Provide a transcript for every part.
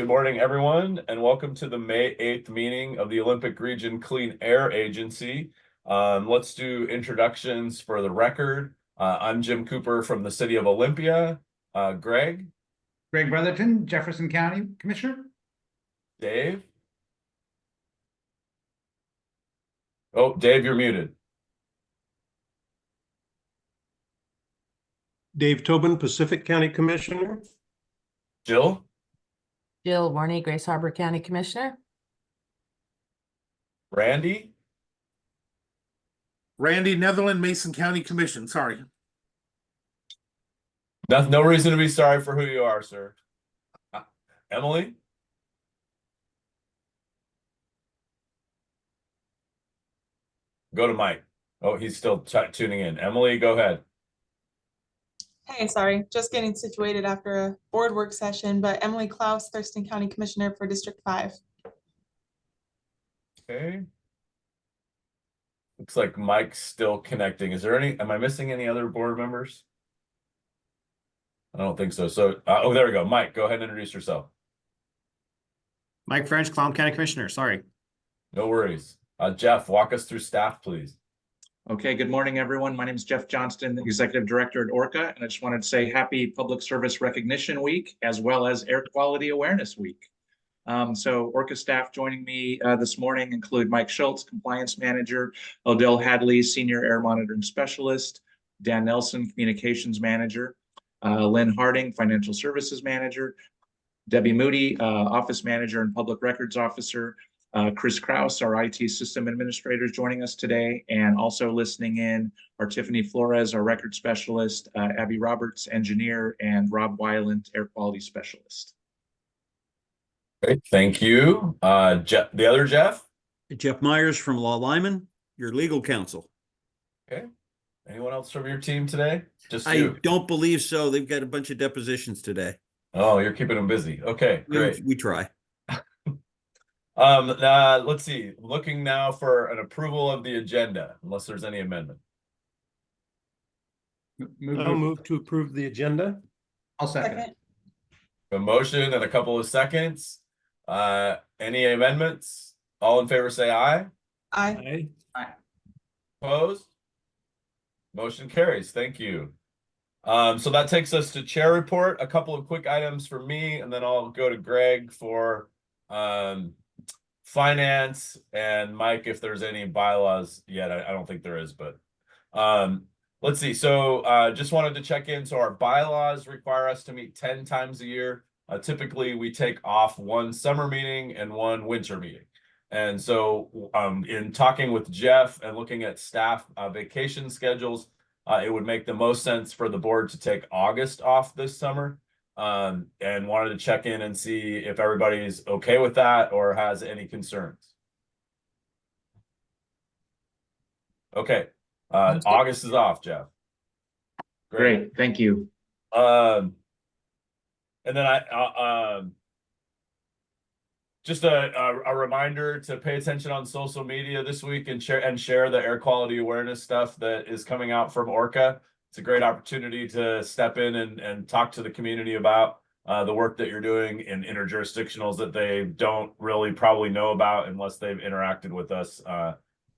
Good morning, everyone, and welcome to the May 8th meeting of the Olympic Region Clean Air Agency. Let's do introductions for the record. I'm Jim Cooper from the City of Olympia. Greg? Greg Brotherton, Jefferson County Commissioner. Dave? Oh, Dave, you're muted. Dave Tobin, Pacific County Commissioner. Jill? Jill Warney, Grace Harbor County Commissioner. Randy? Randy Netherland, Mason County Commission. Sorry. No reason to be sorry for who you are, sir. Emily? Go to Mike. Oh, he's still tuning in. Emily, go ahead. Hey, sorry, just getting situated after a board work session, but Emily Klaus, Thurston County Commissioner for District 5. Okay. Looks like Mike's still connecting. Am I missing any other board members? I don't think so. Oh, there we go. Mike, go ahead and introduce yourself. Mike French, Clown County Commissioner. Sorry. No worries. Jeff, walk us through staff, please. Okay, good morning, everyone. My name is Jeff Johnston, Executive Director at ORCAA, and I just wanted to say happy Public Service Recognition Week, as well as Air Quality Awareness Week. So ORCAA staff joining me this morning include Mike Schultz, Compliance Manager, Odell Hadley, Senior Air Monitoring Specialist, Dan Nelson, Communications Manager, Lynn Harding, Financial Services Manager, Debbie Moody, Office Manager and Public Records Officer, Chris Kraus, our IT System Administrator, is joining us today, and also listening in are Tiffany Flores, our Record Specialist, Abby Roberts, Engineer, and Rob Weiland, Air Quality Specialist. Great, thank you. The other Jeff? Jeff Myers from Law Lyman, your legal counsel. Okay. Anyone else from your team today? Just I you? don't believe so. They've got a bunch of depositions today. Oh, you're keeping them busy. Okay, great. We try. Let's see. Looking now for an approval of the agenda, unless there's any amendment. I'll move to approve the agenda. I'll second. A motion and a couple of seconds. Any amendments? All in favor say aye. Aye. Opposed? Motion carries. Thank you. So that takes us to chair report. A couple of quick items for me, and then I'll go to Greg for finance, and Mike if there's any bylaws yet. I don't think there is, but let's see. So just wanted to check in. So our bylaws require us to meet 10 times a year. Typically we take off one summer meeting and one winter meeting. And so in talking with Jeff and looking at staff vacation schedules, it would make the most sense for the board to take August off this summer. And wanted to check in and see if everybody's okay with that or has any concerns. Okay. August is off, Jeff. Great, thank you. And then just a reminder to pay attention on social media this week and share the air quality awareness stuff that is coming out from ORCAA. It's a great opportunity to step in and talk to the community about the work that you're doing in interjurisdictionals that they don't really probably know about unless they've interacted with us,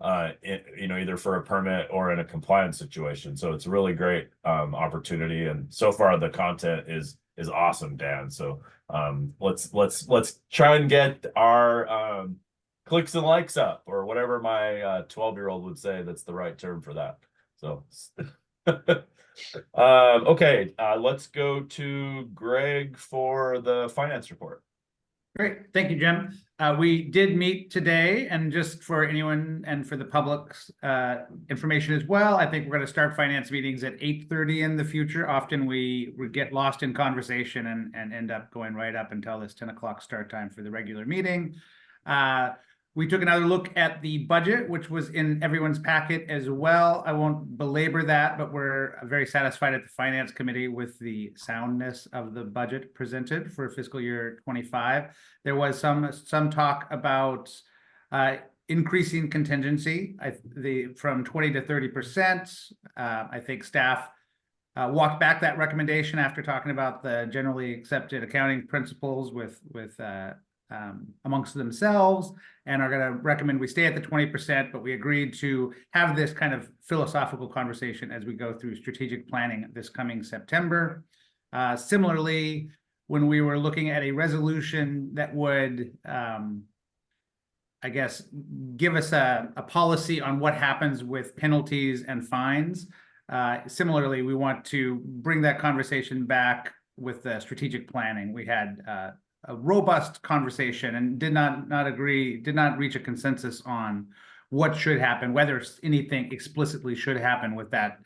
either for a permit or in a compliance situation. So it's a really great opportunity, and so far the content is awesome, Dan. So let's try and get our clicks and likes up, or whatever my 12-year-old would say. That's the right term for that. So. Okay, let's go to Greg for the finance report. Great, thank you, Jim. We did meet today, and just for anyone and for the public's information as well, I think we're going to start finance meetings at 8:30 in the future. Often we get lost in conversation and end up going right up until this 10 o'clock start time for the regular meeting. We took another look at the budget, which was in everyone's packet as well. I won't belabor that, but we're very satisfied at the Finance Committee with the soundness of the budget presented for fiscal year 25. There was some talk about increasing contingency from 20 to 30%. I think staff walked back that recommendation after talking about the generally accepted accounting principles with amongst themselves, and are going to recommend we stay at the 20%, but we agreed to have this kind of philosophical conversation as we go through strategic planning this coming September. Similarly, when we were looking at a resolution that would, I guess, give us a policy on what happens with penalties and fines. Similarly, we want to bring that conversation back with the strategic planning. We had a robust conversation and did not reach a consensus on what should happen, whether anything explicitly should happen with that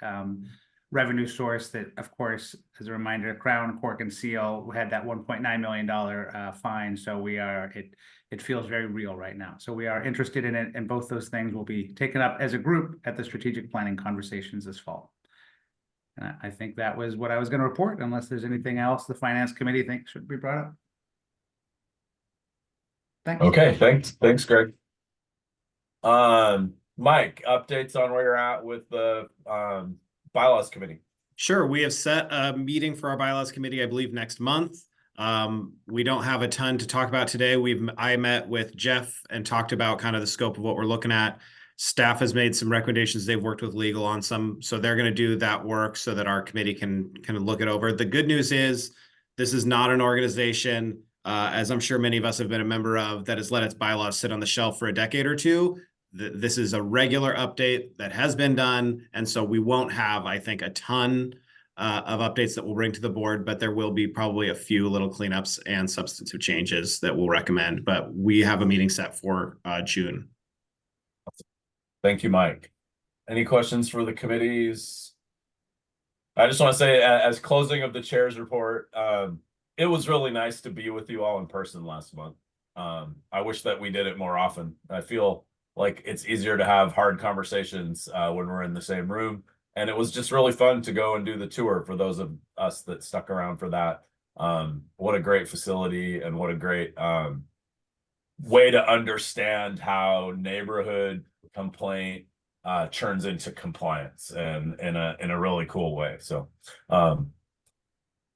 revenue source that, of course, as a reminder, Crown, Cork, and Seal had that $1.9 million fine. So it feels very real right now. So we are interested in it, and both those things will be taken up as a group at the strategic planning conversations this fall. And I think that was what I was going to report, unless there's anything else the Finance Committee thinks should be brought up. Thanks. Okay, thanks, Greg. Mike, updates on where you're at with the bylaws committee. Sure, we have set a meeting for our bylaws committee, I believe, next month. We don't have a ton to talk about today. I met with Jeff and talked about kind of the scope of what we're looking at. Staff has made some recommendations. They've worked with legal on some, so they're going to do that work so that our committee can kind of look it over. The good news is this is not an organization, as I'm sure many of us have been a member of, that has let its bylaws sit on the shelf for a decade or two. This is a regular update that has been done, and so we won't have, I think, a ton of updates that we'll bring to the board, but there will be probably a few little cleanups and substantive changes that we'll recommend. But we have a meeting set for June. Thank you, Mike. Any questions for the committees? I just want to say, as closing of the chair's report, it was really nice to be with you all in person last month. I wish that we did it more often. I feel like it's easier to have hard conversations when we're in the same room. And it was just really fun to go and do the tour for those of us that stuck around for that. What a great facility, and what a great way to understand how neighborhood complaint turns into compliance, and in a really cool way. So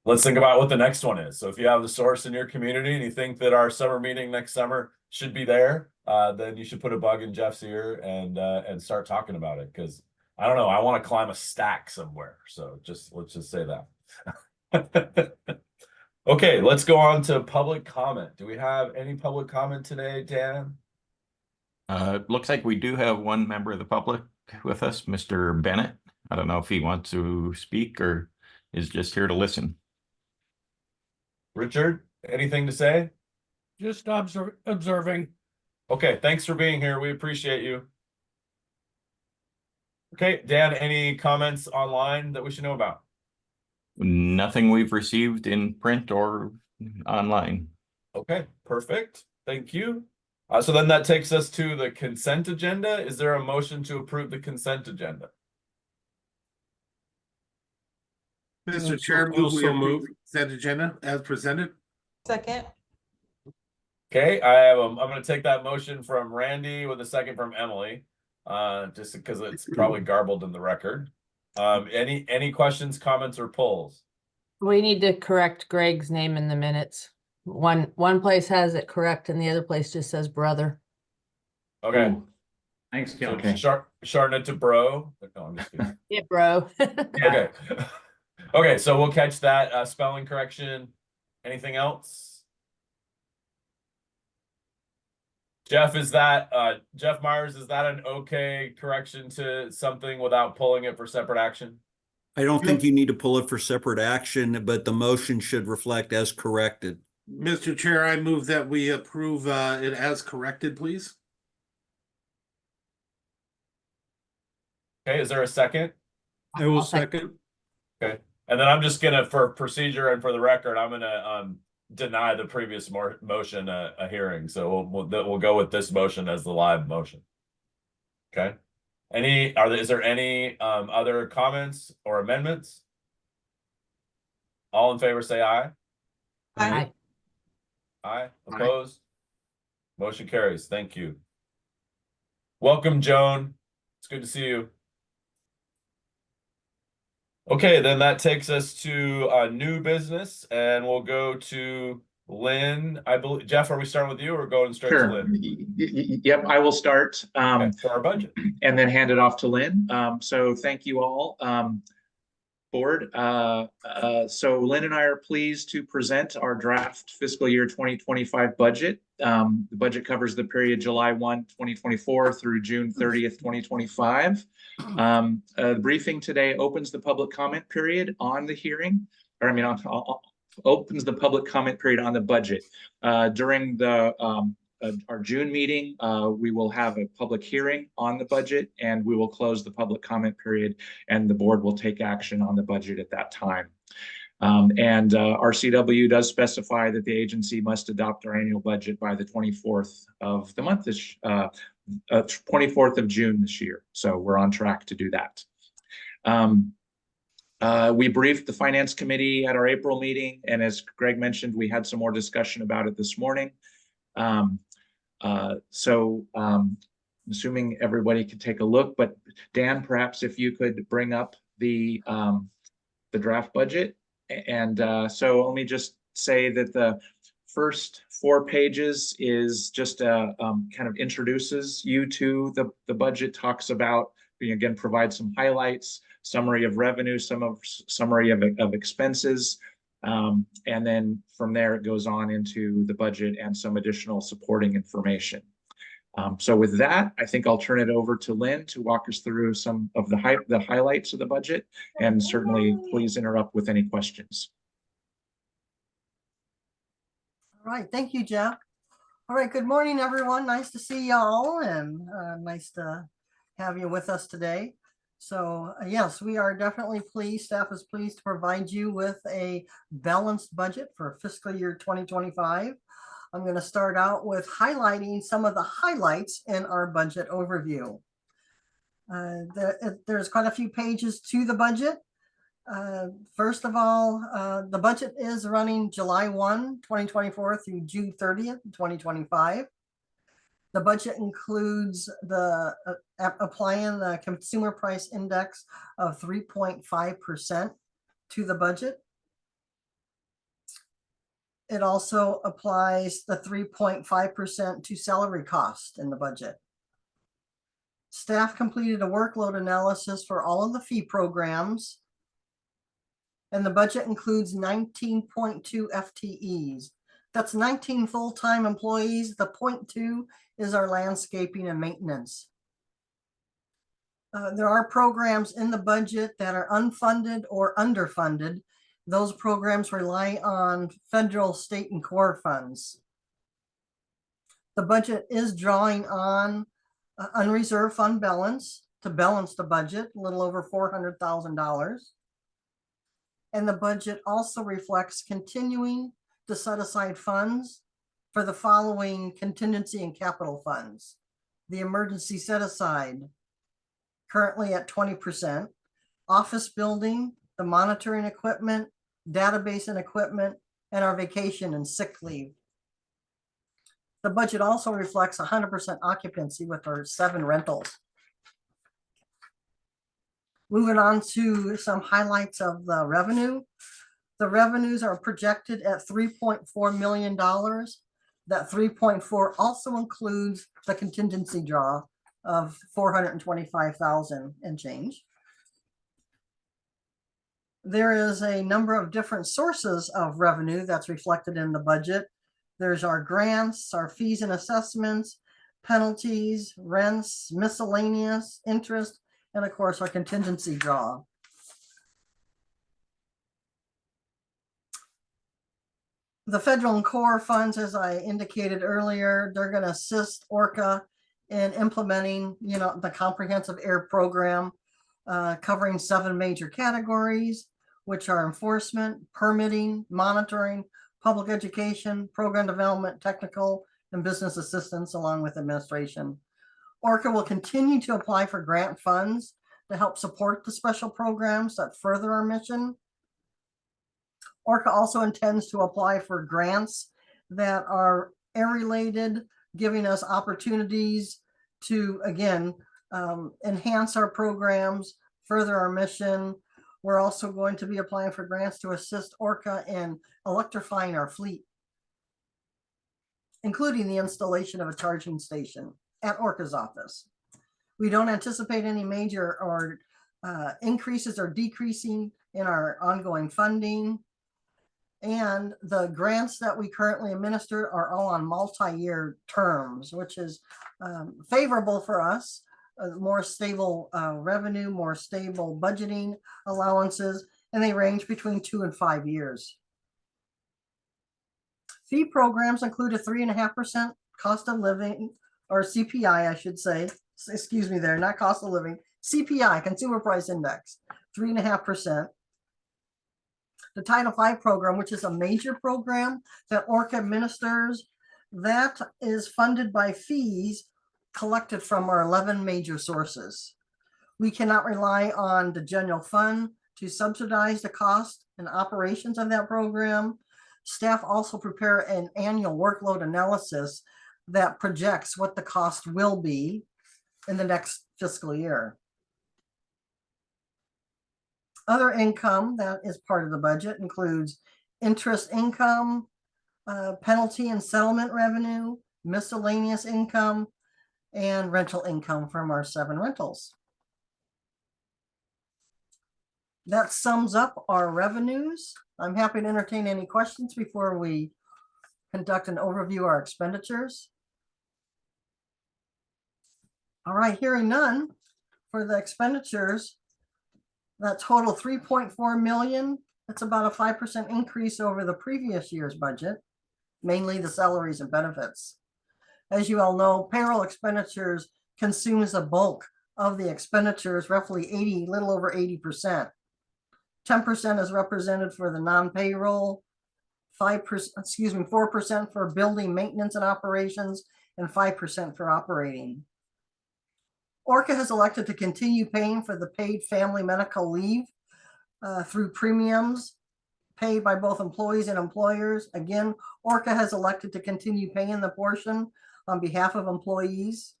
let's think about what the next one is. So if you have the source in your community and you think that our summer meeting next summer should be there, then you should put a bug in Jeff's ear and start talking about it, because I don't know, I want to climb a stack somewhere. So let's just say that. Okay, let's go on to public comment. Do we have any public comment today, Dan? Looks like we do have one member of the public with us, Mr. Bennett. I don't know if he wants to speak or is just here to listen. Richard, anything to say? Just observing. Okay, thanks for being here. We appreciate you. Okay, Dan, any comments online that we should know about? Nothing we've received in print or online. Okay, perfect. Thank you. So then that takes us to the consent agenda. Is there a motion to approve the consent agenda? Mr. Chair, we approve the consent agenda as presented. Second. Okay, I'm going to take that motion from Randy with a second from Emily, just because it's probably garbled in the record. Any questions, comments, or polls? We need to correct Greg's name in the minutes. One place has it correct and the other place just says brother. Okay. Thanks, Jill. So shorten it to bro. No, I'm just kidding. Yeah, bro. Okay. Okay, so we'll catch that spelling correction. Anything else? Jeff, Jeff Myers, is that an okay correction to something without pulling it for separate action? I don't think you need to pull it for separate action, but the motion should reflect as corrected. Mr. Chair, I move that we approve it as corrected, please. Okay, is there a second? I will I'll second. second. Okay, and then I'm just gonna, for procedure and for the record, I'm gonna deny the previous motion a hearing. So we'll go with this motion as the live motion. Okay. Is there any other comments or amendments? All in favor, say aye. Aye. Aye. Opposed? Motion carries. Thank you. Welcome, Joan. It's good to see you. Okay, then that takes us to new business, and we'll go to Lynn. I believe, Jeff, are we starting with you or going straight to Sure. Lynn? Yep, I will start. Okay, for our budget. And then hand it off to Lynn. So thank you all, board. So Lynn and I are pleased to present our draft fiscal year 2025 budget. The budget covers the period July 1, 2024 through June 30th, 2025. The briefing today opens the public comment period on the hearing, or I mean, opens the public comment period on the budget. During the our June meeting, we will have a public hearing on the budget, and we will close the public comment period, and the board will take action on the budget at that time. RCW does specify that the agency must adopt our annual budget by the 24th of the month, 24th of June this year. So we're on track to do that. We briefed the Finance Committee at our April meeting, and as Greg mentioned, we had some more discussion about it this morning. I'm assuming everybody could take a look, but Dan, perhaps if you could bring up the draft budget. And so let me just say that the first 4 pages is just kind of introduces you to the budget, talks about, again, provide some highlights, summary of revenue, summary of expenses. And then from there, it goes on into the budget and some additional supporting information. So with that, I think I'll turn it over to Lynn to walk us through some of the highlights of the budget, and certainly please interrupt with any questions. All right, thank you, Jeff. All right, good morning, everyone. Nice to see y'all, and nice to have you with us today. So yes, we are definitely pleased, staff is pleased to provide you with a balanced budget for fiscal year 2025. I'm going to start out with highlighting some of the highlights in our budget overview. There's quite a few pages to the budget. First of all, the budget is running July 1, 2024 through June 30th, 2025. The budget includes the applying the consumer price index of 3.5% to the budget. It also applies the 3.5% to salary cost in the budget. Staff completed a workload analysis for all of the fee programs, and the budget includes 19.2 FTEs. That's 19 full-time employees. The 0.2 is our landscaping and maintenance. There are programs in the budget that are unfunded or underfunded. Those programs rely on federal, state, and core funds. The budget is drawing on unreserved fund balance to balance the budget, a little over $400,000. And the budget also reflects continuing to set aside funds for the following contingency and capital funds. The emergency set aside, currently at 20%, office building, the monitoring equipment, database and equipment, and our vacation and sick leave. The budget also reflects 100% occupancy with our 7 rentals. Moving on to some highlights of the revenue. The revenues are projected at $3.4 million. That 3.4 also includes the contingency draw of 425,000 and change. There is a number of different sources of revenue that's reflected in the budget. There's our grants, our fees and assessments, penalties, rents, miscellaneous, interest, and of course our contingency draw. The federal and core funds, as I indicated earlier, they're going to assist ORCAA in implementing, the comprehensive air program, covering 7 major categories, which are enforcement, permitting, monitoring, public education, program development, technical, and business assistance, along with administration. ORCAA will continue to apply for grant funds to help support the special programs that further our mission. ORCAA also intends to apply for grants that are air-related, giving us opportunities to, again, enhance our programs, further our mission, We're also going to be applying for grants to assist ORCAA in electrifying our fleet, including the installation of a charging station at ORCAA's office. We don't anticipate any major or increases or decreasing in our ongoing funding. And the grants that we currently administer are all on multi-year terms, which is favorable for us. More stable revenue, more stable budgeting allowances, and they range between 2 and 5 years. Fee programs include a 3.5% cost of living, or CPI, I should say. Excuse me there, not cost of living. CPI, Consumer Price Index, 3.5%. The Title V program, which is a major program that ORCAA administers, that is funded by fees collected from our 11 major sources. We cannot rely on the general fund to subsidize the cost and operations of that program. Staff also prepare an annual workload analysis that projects what the cost will be in the next fiscal year. Other income that is part of the budget includes interest income, penalty and settlement revenue, miscellaneous income, and rental income from our 7 rentals. That sums up our revenues. I'm happy to entertain any questions before we conduct an overview of our expenditures. All right, hearing none for the expenditures, that total 3.4 million. That's about a 5% increase over the previous year's budget, mainly the salaries and benefits. As you all know, payroll expenditures consumes the bulk of the expenditures, roughly 80, little over 80%. 10% is represented for the non-payroll, 4% for building maintenance and operations, and 5% for operating. ORCAA has elected to continue paying for the paid family medical leave through premiums paid by both employees and employers. Again, ORCAA has elected to continue paying the portion on behalf of employees.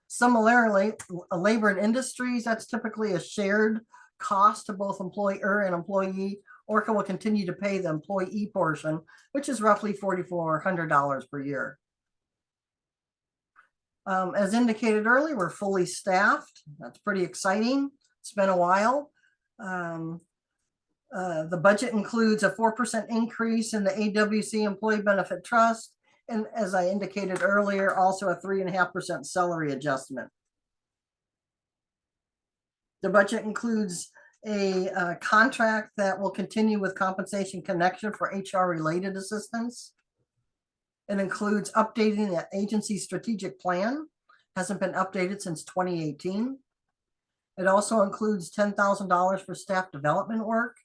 Similarly, labor and industries, that's typically a shared cost to both employer and employee. ORCAA will continue to pay the employee portion, which is roughly $4,400 per year. As indicated earlier, we're fully staffed. That's pretty exciting. It's been a while. The budget includes a 4% increase in the AWC Employee Benefit Trust, and as I indicated earlier, also a 3.5% salary adjustment. The budget includes a contract that will continue with Compensation Connection for HR related assistance. It includes updating the agency's strategic plan. Hasn't been updated since 2018. It also includes $10,000 for staff development work.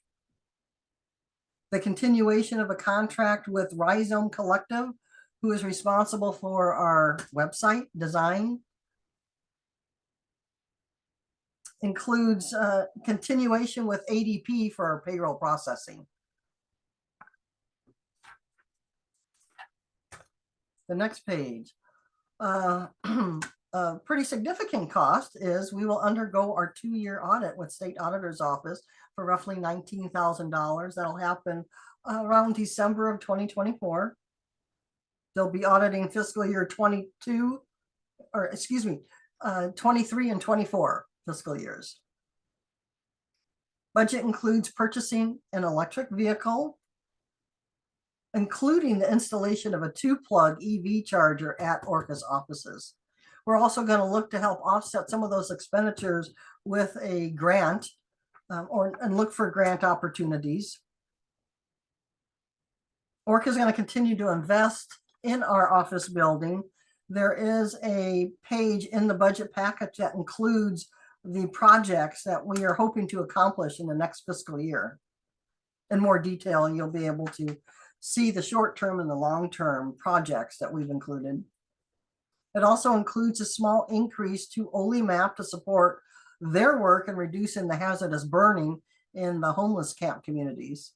The continuation of a contract with Rhizome Collective, who is responsible for our website design. Includes continuation with ADP for our payroll processing. The next page. A pretty significant cost is we will undergo our 2-year audit with State Auditor's Office for roughly $19,000. That'll happen around December of 2024. They'll be auditing fiscal year 23 and 24 fiscal years. Budget includes purchasing an electric vehicle, including the installation of a 2-plug EV charger at ORCAA's offices. We're also going to look to help offset some of those expenditures with a grant and look for grant opportunities. ORCAA is going to continue to invest in our office building. There is a page in the budget package that includes the projects that we are hoping to accomplish in the next fiscal year. In more detail, you'll be able to see the short-term and the long-term projects that we've included. It also includes a small increase to OLIMAP to support their work in reducing the hazardous burning in the homeless camp communities.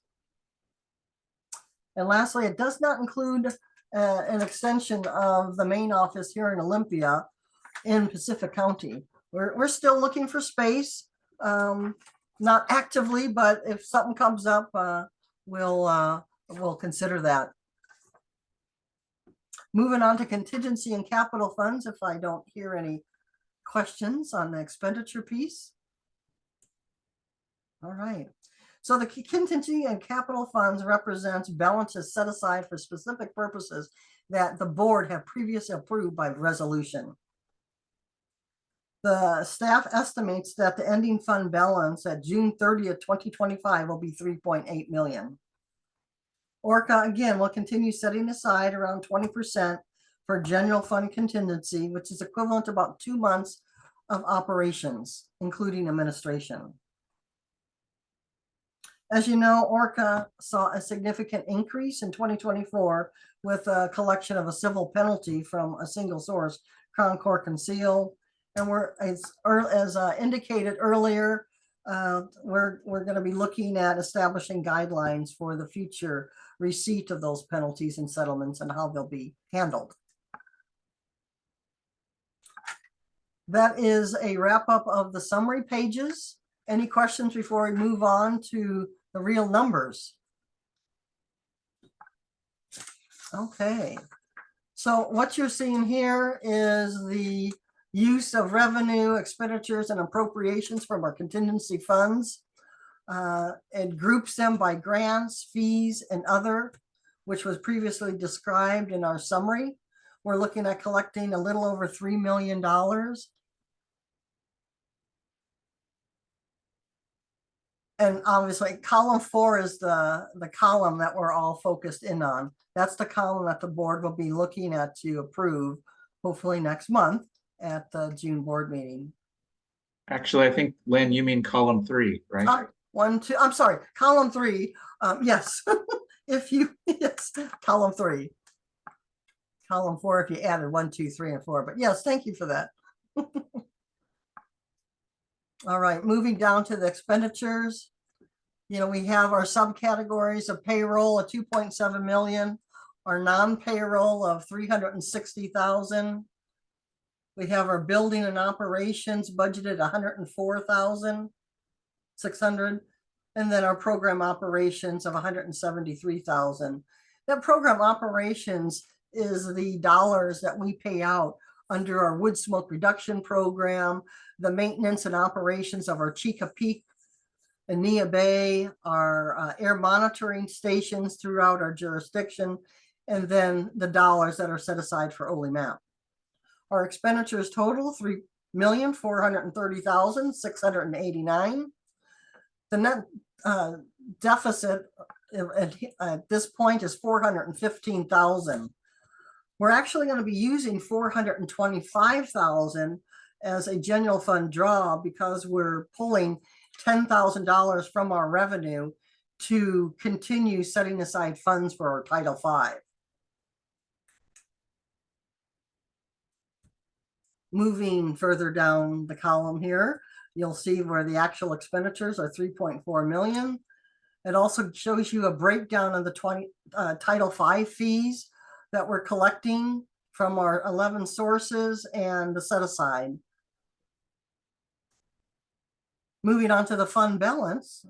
And lastly, it does not include an extension of the main office here in Olympia in Pacific County. We're still looking for space. not actively, but if something comes up, we'll consider that. Moving on to contingency and capital funds, if I don't hear any questions on the expenditure piece. All right. So the contingency and capital funds represents balances set aside for specific purposes that the board have previously approved by resolution. The staff estimates that the ending fund balance at June 30th, 2025 will be 3.8 million. ORCAA again will continue setting aside around 20% for general fund contingency, which is equivalent to about 2 months of operations, including administration. As you know, ORCAA saw a significant increase in 2024 with a collection of a civil penalty from a single source, Crown Cork and Seal. And as indicated earlier, we're going to be looking at establishing guidelines for the future receipt of those penalties and settlements and how they'll be handled. That is a wrap up of the summary pages. Any questions before we move on to the real numbers? Okay, so what you're seeing here is the use of revenue, expenditures, and appropriations from our contingency funds. It groups them by grants, fees, and other, which was previously described in our summary. We're looking at collecting a little over $3 million. And obviously, column 4 is the column that we're all focused in on. That's the column that the board will be looking at to approve, hopefully next month at the June board meeting. Actually, I think, Lynn, you mean column 3, right? 1, 2, I'm sorry, column 3. Yes, yes, column 3. Column 4, if you added 1, 2, 3, and 4. But yes, thank you for that. All right, moving down to the expenditures. You know, we have our subcategories of payroll of 2.7 million, our non-payroll of 360,000. We have our building and operations budgeted 104,600, and then our program operations of 173,000. That program operations is the dollars that we pay out under our wood smoke reduction program, the maintenance and operations of our Chica Peak and Nia Bay, our air monitoring stations throughout our jurisdiction, and then the dollars that are set aside for Ole Map. Our expenditures total $3,430,689. The net deficit at this point is 415,000. We're actually going to be using 425,000 as a general fund draw because we're pulling $10,000 from our revenue to continue setting aside funds for our Title V. Moving further down the column here, you'll see where the actual expenditures are 3.4 million. It also shows you a breakdown of the Title V fees that we're collecting from our 11 sources and the set aside. Moving on to the fund balance,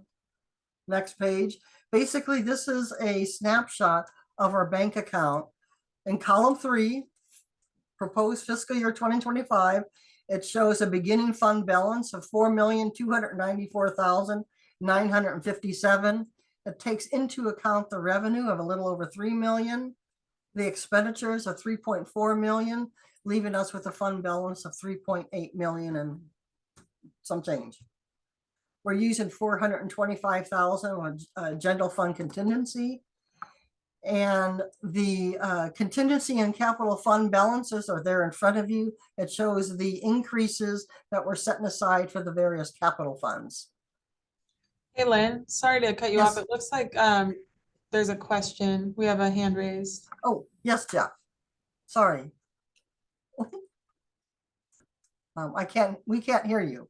next page. Basically, this is a snapshot of our bank account. In column 3, proposed fiscal year 2025, it shows a beginning fund balance of 4,294,957. It takes into account the revenue of a little over 3 million, the expenditures of 3.4 million, leaving us with a fund balance of 3.8 million and some change. We're using 425,000 on general fund contingency. And the contingency and capital fund balances are there in front of you. It shows the increases that we're setting aside for the various capital funds. Hey, Lynn, sorry to cut you Yes. off. It looks like there's a question. We have a hand raised. Oh, yes, Jeff. Sorry. We can't hear you.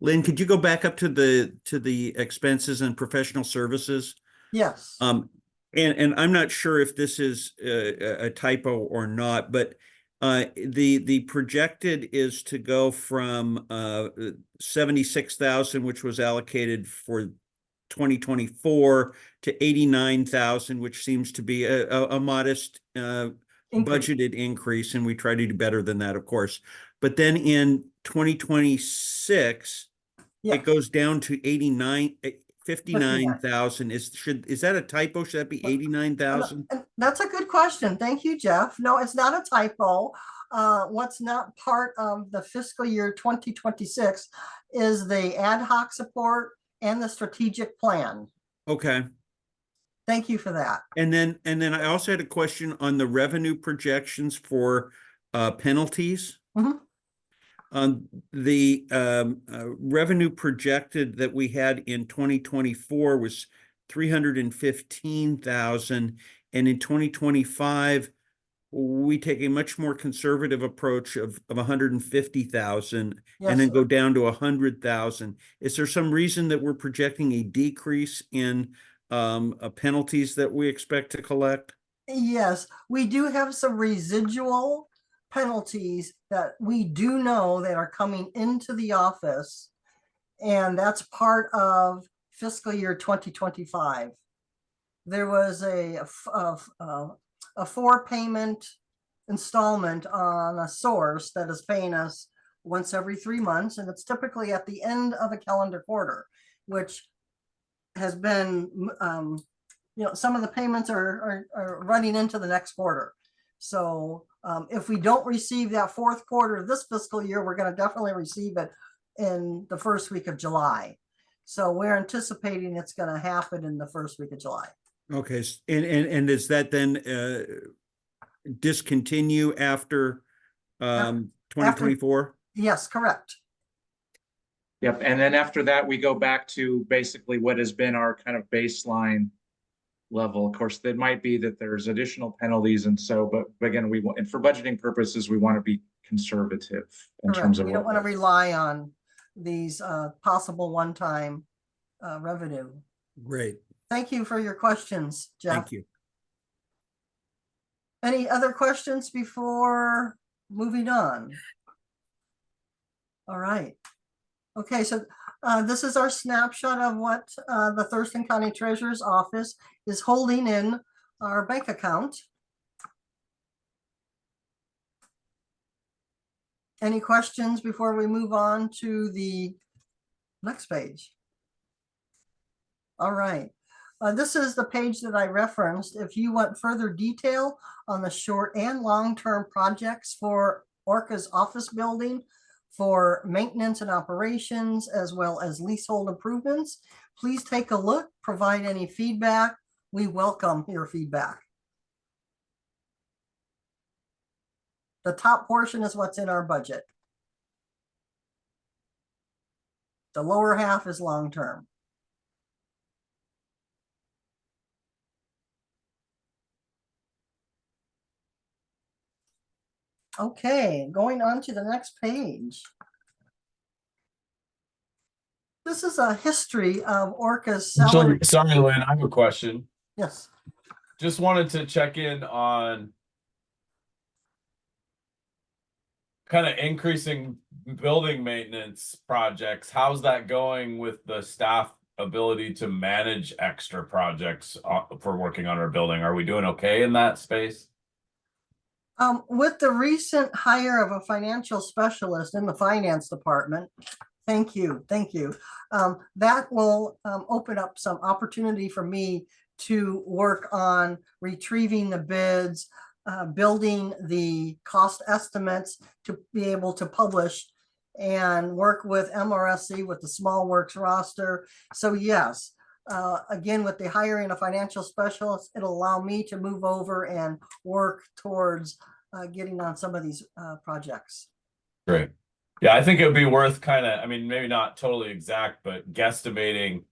Lynn, could you go back up to the expenses and professional services? Yes. And I'm not sure if this is a typo or not, but The projected is to go from 76,000, which was allocated for 2024, to 89,000, which seems to be a modest budgeted increase, and we try to do better than that, of course. But then in 2026, Yeah. it goes down to 59,000. Is that a typo? Should that be 89,000? And that's a good question. Thank you, Jeff. No, it's not a typo. What's not part of the fiscal year 2026 is the ad hoc support and the strategic plan. Okay. Thank you for that. And then I also had a question on the revenue projections for penalties. Mhm. The revenue projected that we had in 2024 was 315,000, and in 2025 we take a much more conservative approach of 150,000 and then go down to 100,000. Is there some reason that we're projecting a decrease in penalties that we expect to collect? Yes, we do have some residual penalties that we do know that are coming into the office, and that's part of fiscal year 2025. There was a 4-payment installment on a source that is paying us once every 3 months, and it's typically at the end of a calendar quarter, which has been, some of the payments are running into the next quarter. So if we don't receive that fourth quarter this fiscal year, we're going to definitely receive it in the first week of July. So we're anticipating it's going to happen in the first week of July. Okay, and does that then discontinue after 2024? Yes, correct. Yep, and then after that, we go back to basically what has been our kind of baseline level. Of course, it might be that there's additional penalties, and so, but again, and for budgeting purposes, we want to be conservative in terms of. We don't want to rely on these possible one-time revenue. Great. Thank you for your questions, Jeff. Thank you. Any other questions before moving on? All right. Okay, so this is our snapshot of what the Thurston County Treasurer's Office is holding in our bank account. Any questions before we move on to the next page? All right. This is the page that I referenced. If you want further detail on the short and long-term projects for ORCAA's office building, for maintenance and operations, as well as leasehold improvements, please take a look, provide any feedback. We welcome your feedback. The top portion is what's in our budget. The lower half is long-term. Okay, going on to the next page. This is a history of ORCAA's salary. Sorry, Lynn, I have a question. Yes. Just wanted to check in on kind of increasing building maintenance projects. How's that going with the staff ability to manage extra projects for working on our building? Are we doing okay in that space? With the recent hire of a financial specialist in the finance department, thank you. That will open up some opportunity for me to work on retrieving the bids, building the cost estimates to be able to publish, and work with MRSC with the small works roster. So yes, again, with the hiring a financial specialist, it'll allow me to move over and work towards getting on some of these projects. Great. Yeah, I think it would be worth maybe not totally exact, but guesstimating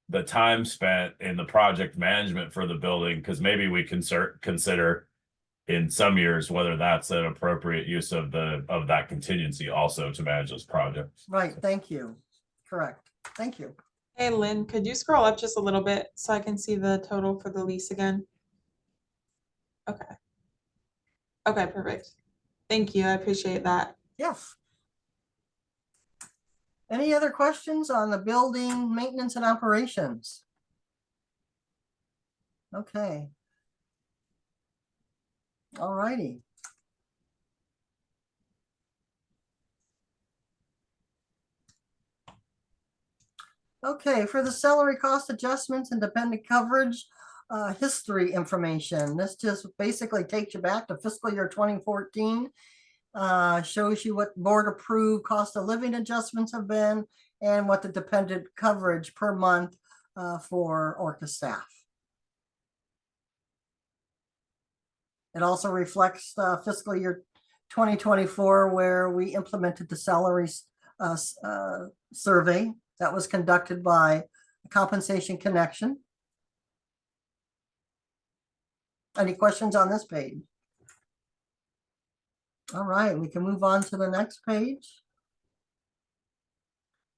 the time spent in the project management for the building, because maybe we can consider in some years whether that's an appropriate use of that contingency also to manage those projects. Right. Thank you. Correct. Thank you. Hey, Lynn, could you scroll up just a little bit so I can see the total for the lease again? Okay. Okay, perfect. Thank you. I appreciate that. Yes. Any other questions on the building maintenance and operations? Okay. All righty. Okay, for the salary cost adjustments and dependent coverage, history information. This just basically takes you back to fiscal year 2014. Shows you what board approved cost of living adjustments have been and what the dependent coverage per month for ORCAA staff. It also reflects fiscal year 2024, where we implemented the salaries survey that was conducted by Compensation Connection. Any questions on this page? All right, we can move on to the next page.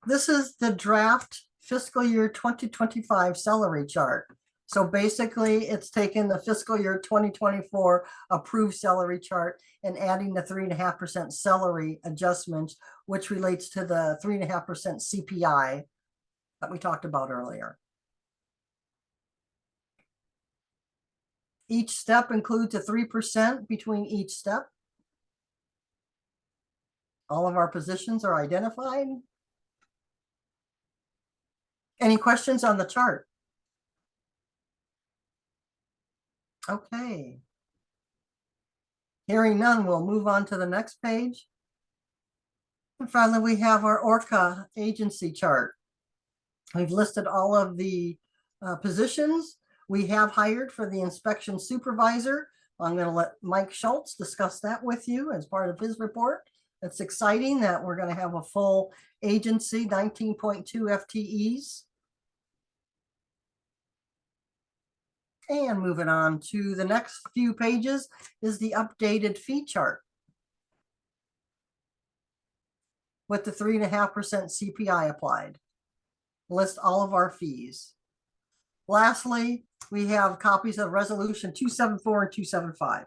This is the draft fiscal year 2025 salary chart. So basically, it's taken the fiscal year 2024 approved salary chart and adding the 3.5% salary adjustments, which relates to the 3.5% CPI that we talked about earlier. Each step includes a 3% between each step. All of our positions are identified. Any questions on the chart? Okay. Hearing none, we'll move on to the next page. And finally, we have our ORCAA agency chart. We've listed all of the positions we have hired for the inspection supervisor. I'm going to let Mike Schultz discuss that with you as part of his report. It's exciting that we're going to have a full agency, 19.2 FTEs. And moving on to the next few pages is the updated fee chart with the 3.5% CPI applied. List all of our fees. Lastly, we have copies of Resolution 274 and 275.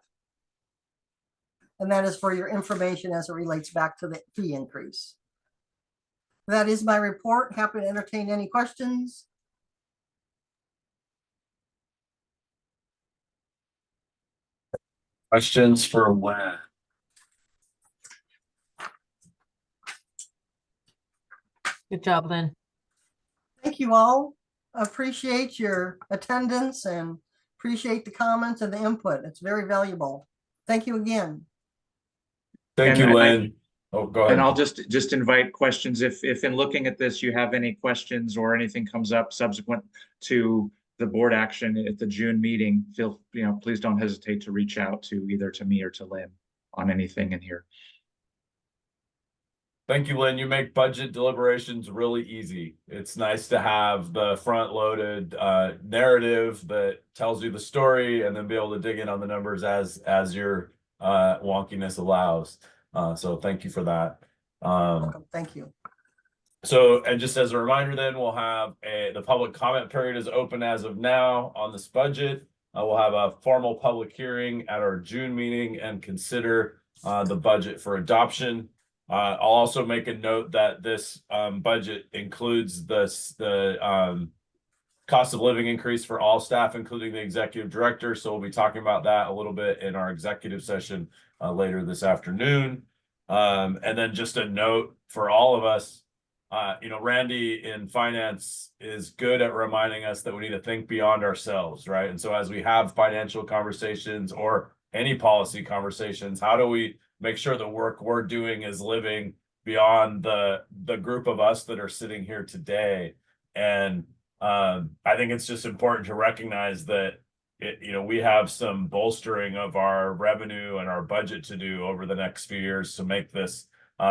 And that is for your information as it relates back to the fee increase. That is my report. Happy to entertain any questions. Questions for Len? Good job, Lynn. Thank you all. Appreciate your attendance and appreciate the comments and the input. It's very valuable. Thank you again. Thank you, Lynn. Oh, go ahead. And I'll just invite questions. If in looking at this, you have any questions or anything comes up subsequent to the board action at the June meeting, please don't hesitate to reach out to either to me or to Lynn on anything in here. Thank you, Lynn. You make budget deliberations really easy. It's nice to have the front-loaded narrative that tells you the story and then be able to dig in on the numbers as your wonkiness allows. So thank you for that. Welcome. Thank you. So, and just as a reminder, then we'll have the public comment period is open as of now on this budget. We'll have a formal public hearing at our June meeting and consider the budget for adoption. I'll also make a note that this budget includes the cost of living increase for all staff, including the executive director. So we'll be talking about that a little bit in our executive session later this afternoon. And then just a note for all of us, Randy in finance is good at reminding us that we need to think beyond ourselves, right? And so as we have financial conversations or any policy conversations, how do we make sure the work we're doing is living beyond the group of us that are sitting here today? And I think it's just important to recognize that we have some bolstering of our revenue and our budget to do over the next few years to make this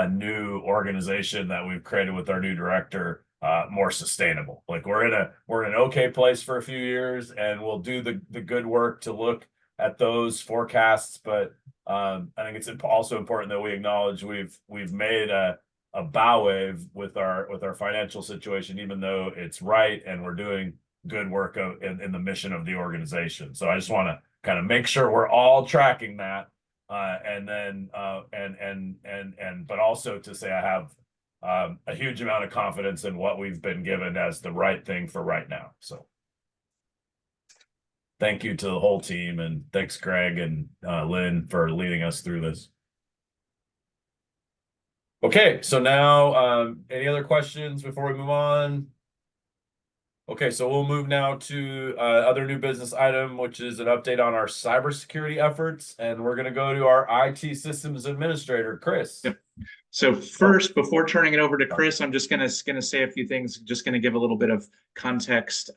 new organization that we've created with our new director more sustainable. Like we're in an okay place for a few years, and we'll do the good work to look at those forecasts. But I think it's also important that we acknowledge we've made a bow wave with our financial situation, even though it's right and we're doing good work in the mission of the organization. So I just want to kind of make sure we're all tracking that. And then, but also to say I have a huge amount of confidence in what we've been given as the right thing for right now. So thank you to the whole team, and thanks Greg and Lynn for leading us through this. Okay, so now, any other questions before we move on? Okay, so we'll move now to other new business item, which is an update on our cybersecurity efforts, and we're gonna go to our IT systems administrator, Chris. Yep. So first, before turning it over to Chris, I'm just gonna say a few things, just gonna give a little bit of context.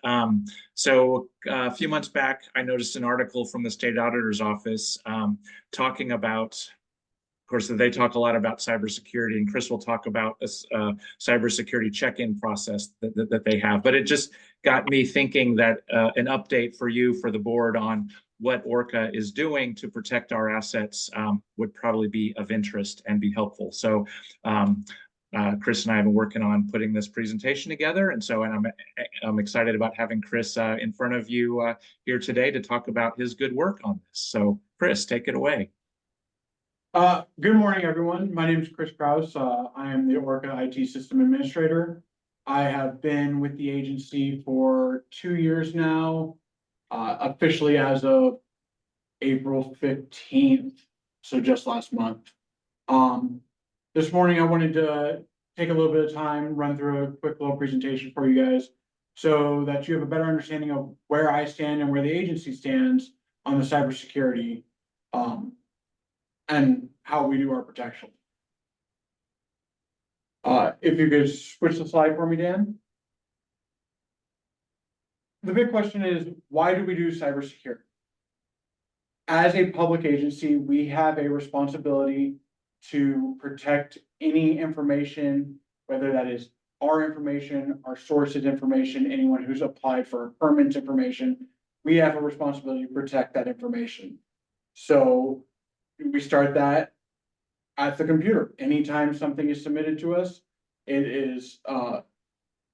So a few months back, I noticed an article from the state auditor's office talking about, of course, they talk a lot about cybersecurity, and Chris will talk about this cybersecurity check-in process that they have. But it just got me thinking that an update for you, for the board, on what ORCAA is doing to protect our assets would probably be of interest and be helpful. So Chris and I have been working on putting this presentation together, and I'm excited about having Chris in front of you here today to talk about his good work on this. So Chris, take it away. Good morning, everyone. My name is Chris Kraus. I am the ORCAA IT System Administrator. I have been with the agency for 2 years now, officially as of April 15th, so just last month. This morning, I wanted to take a little bit of time, run through a quick little presentation for you guys so that you have a better understanding of where I stand and where the agency stands on the cybersecurity and how we do our protection. If you could switch the slide for me, Dan. The big question is, why do we do cybersecurity? As a public agency, we have a responsibility to protect any information, whether that is our information, our sources information, anyone who's applied for permit information. We have a responsibility to protect that information. So we start that at the computer. Anytime something is submitted to us, it is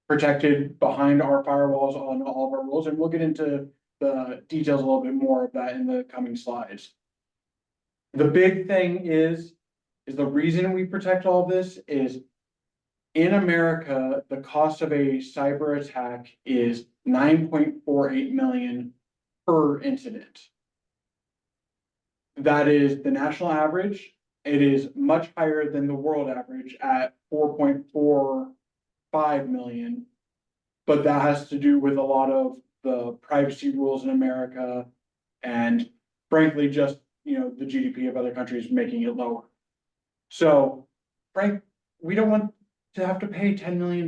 protected behind our firewalls on all of our rules, and we'll get into the details a little bit more of that in the coming slides. The big thing is the reason we protect all this is in America, the cost of a cyber attack is $9.48 million per incident. That is the national average. It is much higher than the world average at 4.45 million. But that has to do with a lot of the privacy rules in America and frankly, just, the GDP of other countries making it lower. So, Frank, we don't want to have to pay $10 million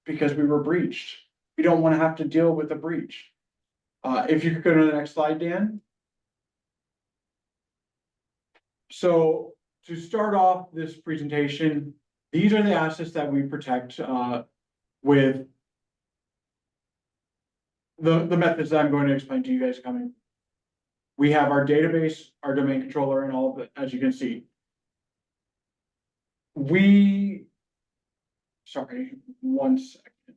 because we were breached. We don't want to have to deal with a breach. If you could go to the next slide, Dan. So to start off this presentation, these are the assets that we protect with the methods that I'm going to explain to you guys coming. We have our database, our domain controller, and all of it, as you can see. Sorry, 1 second.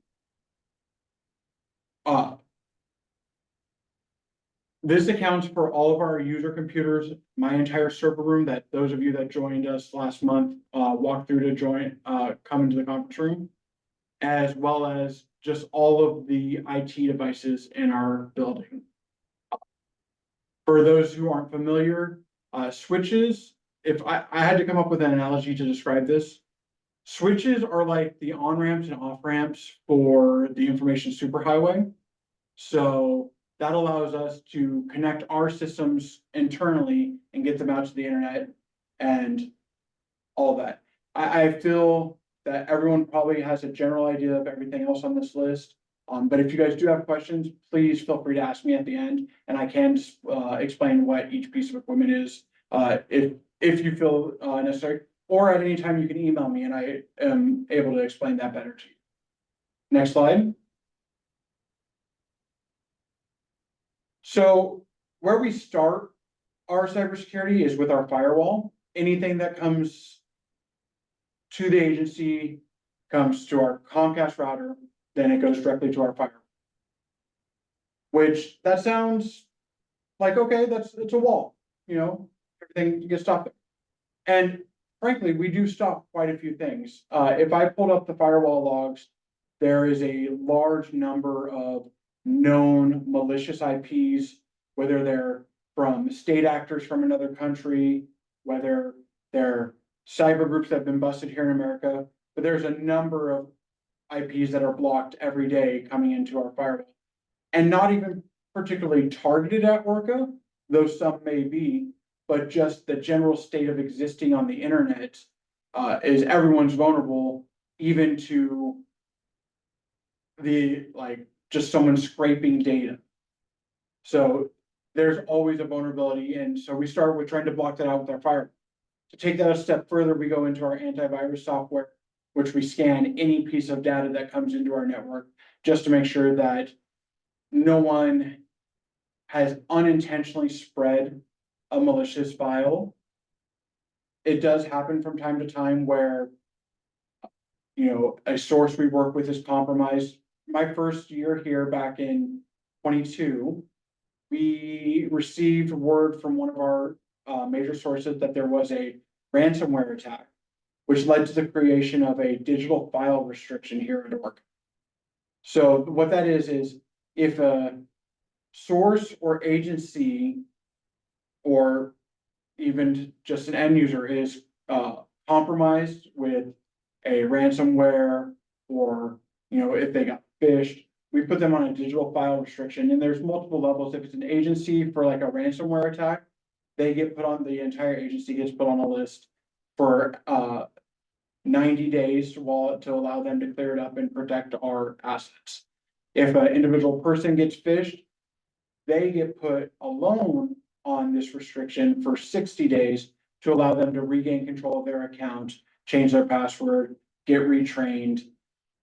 This accounts for all of our user computers, my entire server room that those of you that joined us last month walked through to come into the conference room, as well as just all of the IT devices in our building. For those who aren't familiar, switches, if I had to come up with an analogy to describe this, switches are like the on-ramps and off-ramps for the information superhighway. So that allows us to connect our systems internally and get them out to the internet and all that. I feel that everyone probably has a general idea of everything else on this list. But if you guys do have questions, please feel free to ask me at the end, and I can explain what each piece of equipment is if you feel necessary, or at any time you can email me and I am able to explain that better to you. Next slide. So where we start our cybersecurity is with our firewall. Anything that comes to the agency comes to our Comcast router, then it goes directly to our firewall. Which that sounds like, okay, it's a wall, everything gets stopped. And frankly, we do stop quite a few things. If I pulled up the firewall logs, there is a large number of known malicious IPs, whether they're from state actors from another country, whether they're cyber groups that have been busted here in America, but there's a number of IPs that are blocked every day coming into our firewall. And not even particularly targeted at ORCAA, though some may be, but just the general state of existing on the internet is everyone's vulnerable, even to the, like, just someone scraping data. So there's always a vulnerability, and so we start with trying to block that out with our firewall. To take that a step further, we go into our antivirus software, which we scan any piece of data that comes into our network, just to make sure that no one has unintentionally spread a malicious file. It does happen from time to time where, you know, a source we work with is compromised. My first year here back in 22, we received word from one of our major sources that there was a ransomware attack, which led to the creation of a digital file restriction here at ORCAA. So what that is if a source or agency, or even just an end user, is compromised with a ransomware, or, you know, if they got phished, we put them on a digital file restriction, and there's multiple levels. If it's an agency for like a ransomware attack, they get put on, the entire agency gets put on a list for 90 days to allow them to clear it up and protect our assets. If an individual person gets phished, they get put alone on this restriction for 60 days to allow them to regain control of their account, change their password, get retrained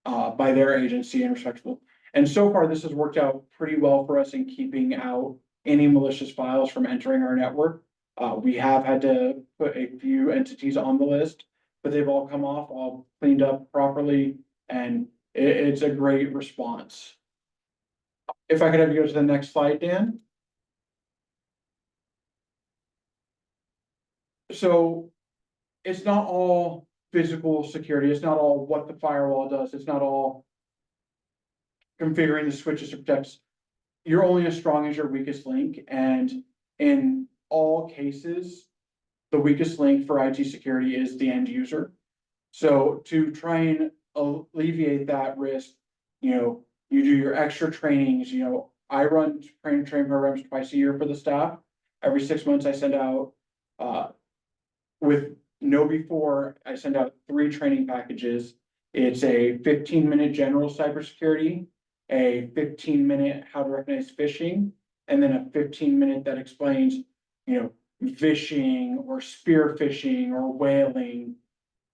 by their agency and respectable. And so far, this has worked out pretty well for us in keeping out any malicious files from entering our network. We have had to put a few entities on the list, but they've all come off, all cleaned up properly, and it's a great response. If I could have you go to the next slide, Dan. So it's not all physical security. It's not all what the firewall does. It's not all configuring the switches to protect. You're only as strong as your weakest link. And in all cases, the weakest link for IT security is the end user. So to try and alleviate that risk, you know, you do your extra trainings. You know, I run training programs twice a year for the staff. Every 6 months, I send out, with KnowBe4, I send out 3 training packages. It's a 15-minute general cybersecurity, a 15-minute how to recognize phishing, and then a 15-minute that explains, you know, phishing or spear phishing or whaling,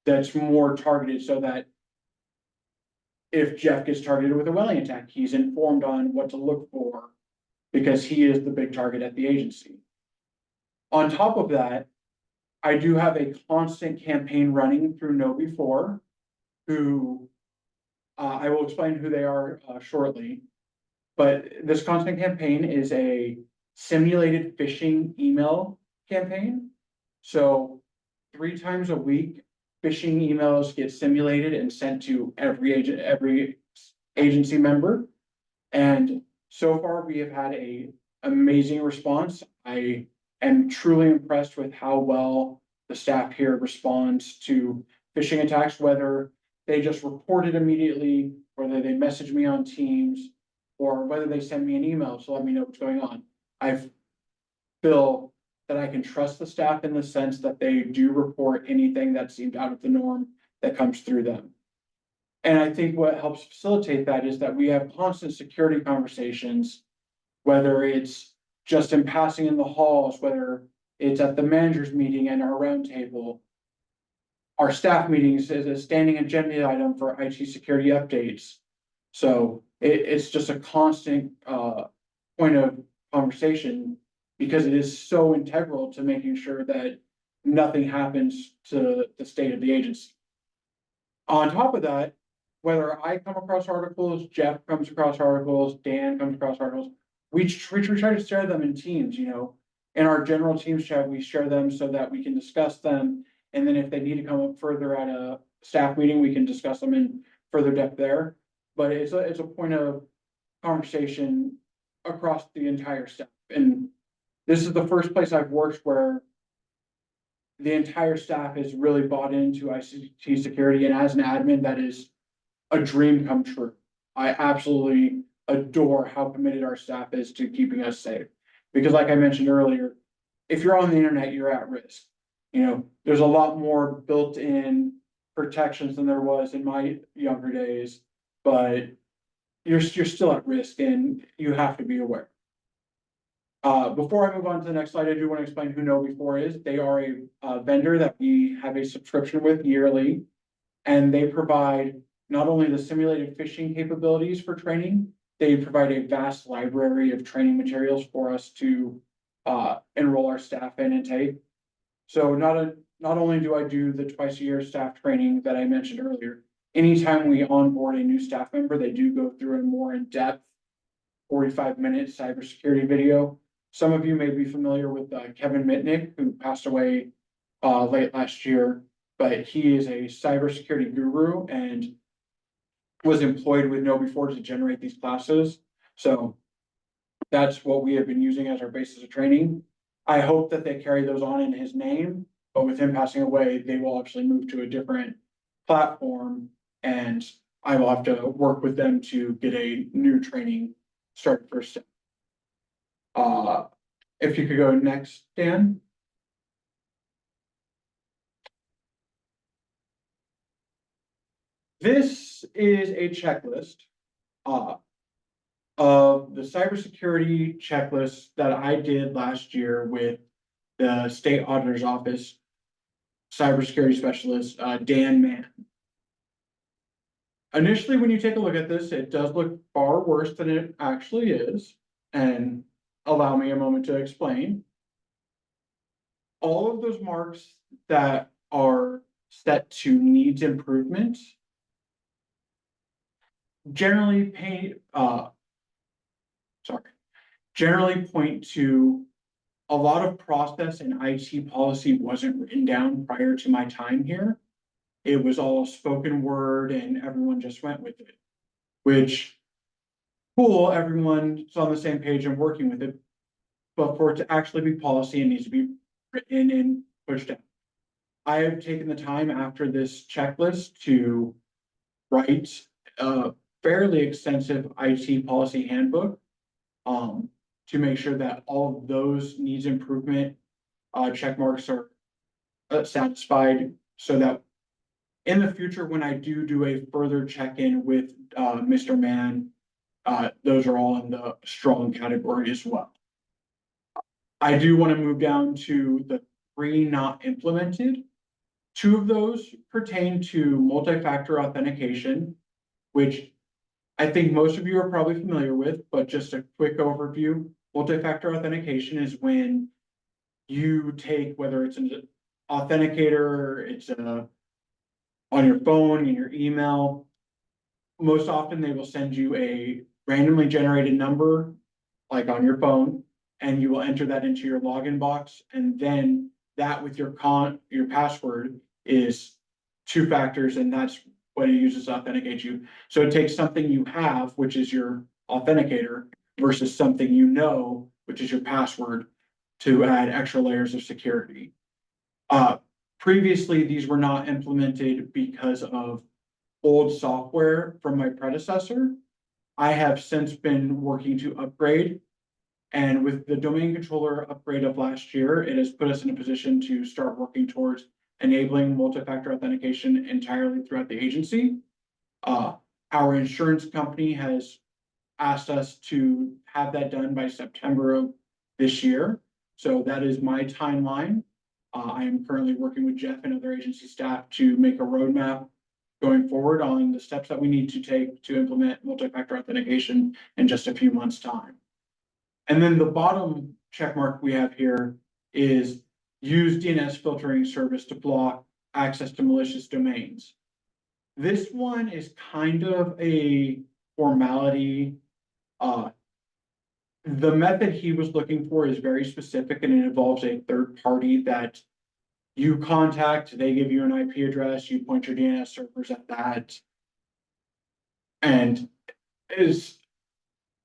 that's more targeted, so that if Jeff gets targeted with a whaling attack, he's informed on what to look for, because he is the big target at the agency. On top of that, I do have a constant campaign running through KnowBe4, who I will explain who they are shortly. But this constant campaign is a simulated phishing email campaign. So 3 times a week, phishing emails get simulated and sent to every agency member. And so far, we have had an amazing response. I am truly impressed with how well the staff here responds to phishing attacks, whether they just report it immediately, whether they message me on Teams, or whether they send me an email to let me know what's going on. I feel that I can trust the staff in the sense that they do report anything that seemed out of the norm that comes through them. And I think what helps facilitate that is that we have constant security conversations, whether it's just in passing in the halls, whether it's at the managers meeting and our roundtable. Our staff meetings is a standing agenda item for IT security updates. So it's just a constant point of conversation, because it is so integral to making sure that nothing happens to the state of the agency. On top of that, whether I come across articles, Jeff comes across articles, Dan comes across articles, we try to share them in teams. You know, in our general Teams chat, we share them so that we can discuss them. And then if they need to come up further at a staff meeting, we can discuss them in further depth there. But it's a point of conversation across the entire staff. And this is the first place I've worked where the entire staff is really bought into ICT security. And as an admin, that is a dream come true. I absolutely adore how committed our staff is to keeping us safe. Because like I mentioned earlier, if you're on the internet, you're at risk. You know, there's a lot more built-in protections than there was in my younger days, but you're still at risk and you have to be aware. Before I move on to the next slide, I do want to explain who KnowBe4 is. They are a vendor that we have a subscription with yearly, and they provide not only the simulated phishing capabilities for training, they provide a vast library of training materials for us to enroll our staff in and take. So not only do I do the twice a year staff training that I mentioned earlier, anytime we onboard a new staff member, they do go through a more in-depth 45-minute cybersecurity video. Some of you may be familiar with Kevin Mitnick, who passed away late last year, but he is a cybersecurity guru and was employed with KnowBe4 to generate these classes. So that's what we have been using as our basis of training. I hope that they carry those on in his name, but with him passing away, they will actually move to a different platform, and I will have to work with them to get a new training started first. If you could go next, Dan. This is a checklist of the cybersecurity checklist that I did last year with the state auditor's office cybersecurity specialist, Dan Mann. Initially, when you take a look at this, it does look far worse than it actually is. And allow me a moment to explain. All of those marks that are set to needs improvement generally point to a lot of process and IT policy wasn't written down prior to my time here. It was all spoken word and everyone just went with it, which cool, everyone's on the same page and working with it. But for it to actually be policy, it needs to be written and pushed out. I have taken the time after this checklist to write a fairly extensive IT policy handbook to make sure that all of those needs improvement check marks are satisfied, so that in the future, when I do a further check-in with Mr. Mann, those are all in the strong category as well. I do want to move down to the 3 not implemented. 2 of those pertain to multi-factor authentication, which I think most of you are probably familiar with, but just a quick overview. Multi-factor authentication is when you take, whether it's an authenticator, it's on your phone, in your email. Most often they will send you a randomly generated number, like on your phone, and you will enter that into your login box, and then that with your password is 2 factors, and that's what it uses to authenticate you. So it takes something you have, which is your authenticator, versus something you know, which is your password, to add extra layers of security. Previously, these were not implemented because of old software from my predecessor. I have since been working to upgrade. And with the domain controller upgrade of last year, it has put us in a position to start working towards enabling multi-factor authentication entirely throughout the agency. Our insurance company has asked us to have that done by September of this year. So that is my timeline. I am currently working with Jeff and other agency staff to make a roadmap going forward on the steps that we need to take to implement multi-factor authentication in just a few months' time. And then the bottom check mark we have here is use DNS filtering service to block access to malicious domains. This one is kind of a formality. the method he was looking for is very specific and it involves a third party that you contact, they give you an IP address, you point your DNS servers at that. And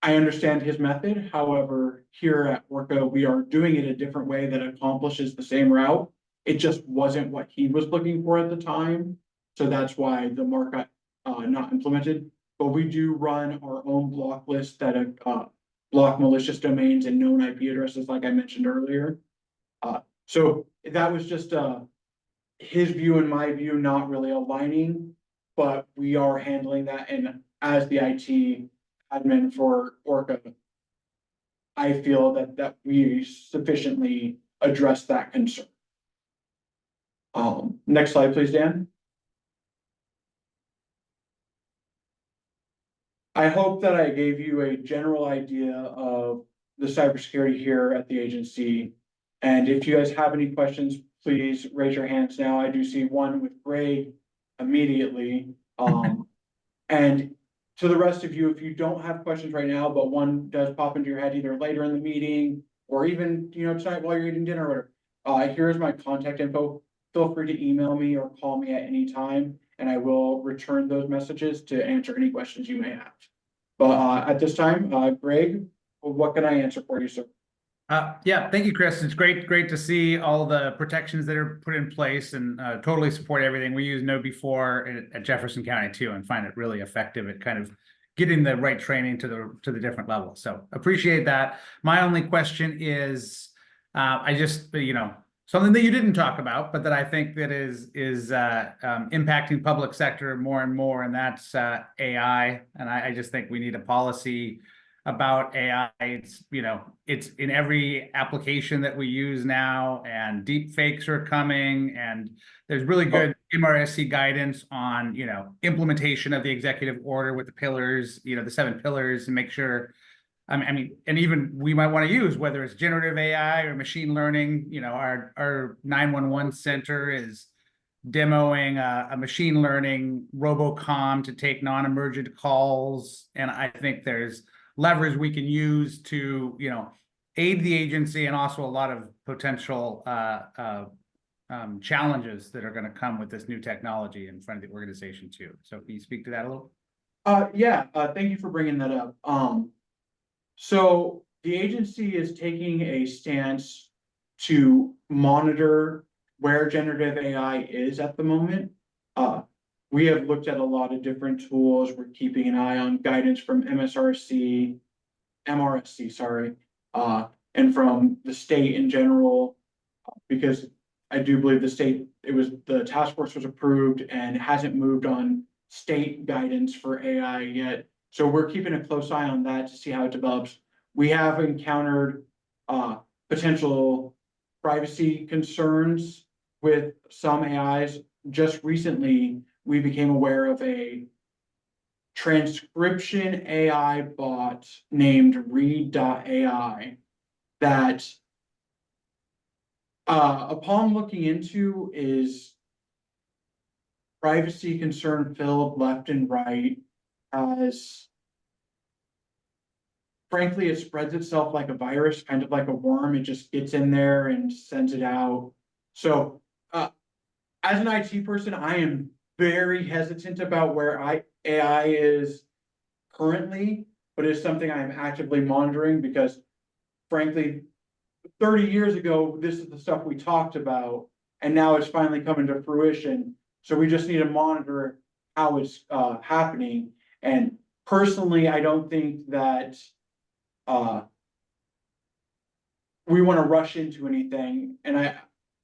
I understand his method, however, here at ORCAA, we are doing it a different way that accomplishes the same route. It just wasn't what he was looking for at the time, so that's why the mark got not implemented. But we do run our own block list that block malicious domains and known IP addresses, like I mentioned earlier. So that was just his view and my view not really aligning, but we are handling that, and as the IT admin for ORCAA, I feel that we sufficiently address that concern. Next slide, please, Dan. I hope that I gave you a general idea of the cybersecurity here at the agency. And if you guys have any questions, please raise your hands now. I do see one with Greg immediately. And to the rest of you, if you don't have questions right now, but one does pop into your head either later in the meeting or even, tonight while you're eating dinner or whatever, here's my contact info. Feel free to email me or call me at any time, and I will return those messages to answer any questions you may have. But at this time, Greg, what can I answer for you, sir? Yeah, thank you, Chris. It's great to see all the protections that are put in place, and totally support everything. We use KnowBe4 at Jefferson County too, and find it really effective at kind of getting the right training to the different levels. So appreciate that. My only question is, I just, something that you didn't talk about, but that I think that is impacting public sector more and more, and that's AI. And I just think we need a policy about AI. It's, it's in every application that we use now, and deep fakes are coming, and there's really good MRSC guidance on, implementation of the executive order with the pillars, the 7 pillars, and make sure, I mean, and even we might want to use, whether it's generative AI or machine learning, our 911 center is demoing a machine learning robocom to take non-emergent calls. And I think there's levers we can use to, aid the agency, and also a lot of potential challenges that are going to come with this new technology in front of the organization too. So can you speak to that a little? Yeah, thank you for bringing that up. So the agency is taking a stance to monitor where generative AI is at the moment. We have looked at a lot of different tools. We're keeping an eye on guidance from MRSC, sorry, and from the state in general, because I do believe the task force was approved and hasn't moved on state guidance for AI yet. So we're keeping a close eye on that to see how it develops. We have encountered potential privacy concerns with some AIs. Just recently, we became aware of a transcription AI bot named read.ai that, upon looking into, is privacy concern filled left and right, as frankly, it spreads itself like a virus, kind of like a worm. It just gets in there and sends it out. So as an IT person, I am very hesitant about where AI is currently, but it's something I am actively monitoring because, frankly, 30 years ago, this is the stuff we talked about, and now it's finally coming to fruition. So we just need to monitor how it's happening. And personally, I don't think that we want to rush into anything. And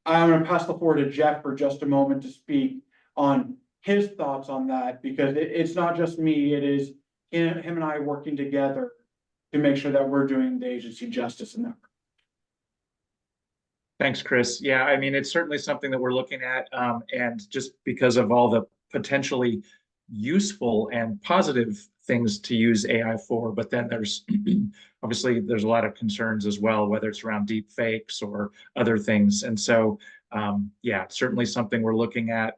I'm going to pass the floor to Jeff for just a moment to speak on his thoughts on that, because it's not just me, it is him and I working together to make sure that we're doing the agency justice in that. Thanks, Chris. Yeah, I mean, it's certainly something that we're looking at, and just because of all the potentially useful and positive things to use AI for, but then there's obviously there's a lot of concerns as well, whether it's around deep fakes or other things. And so, yeah, certainly something we're looking at.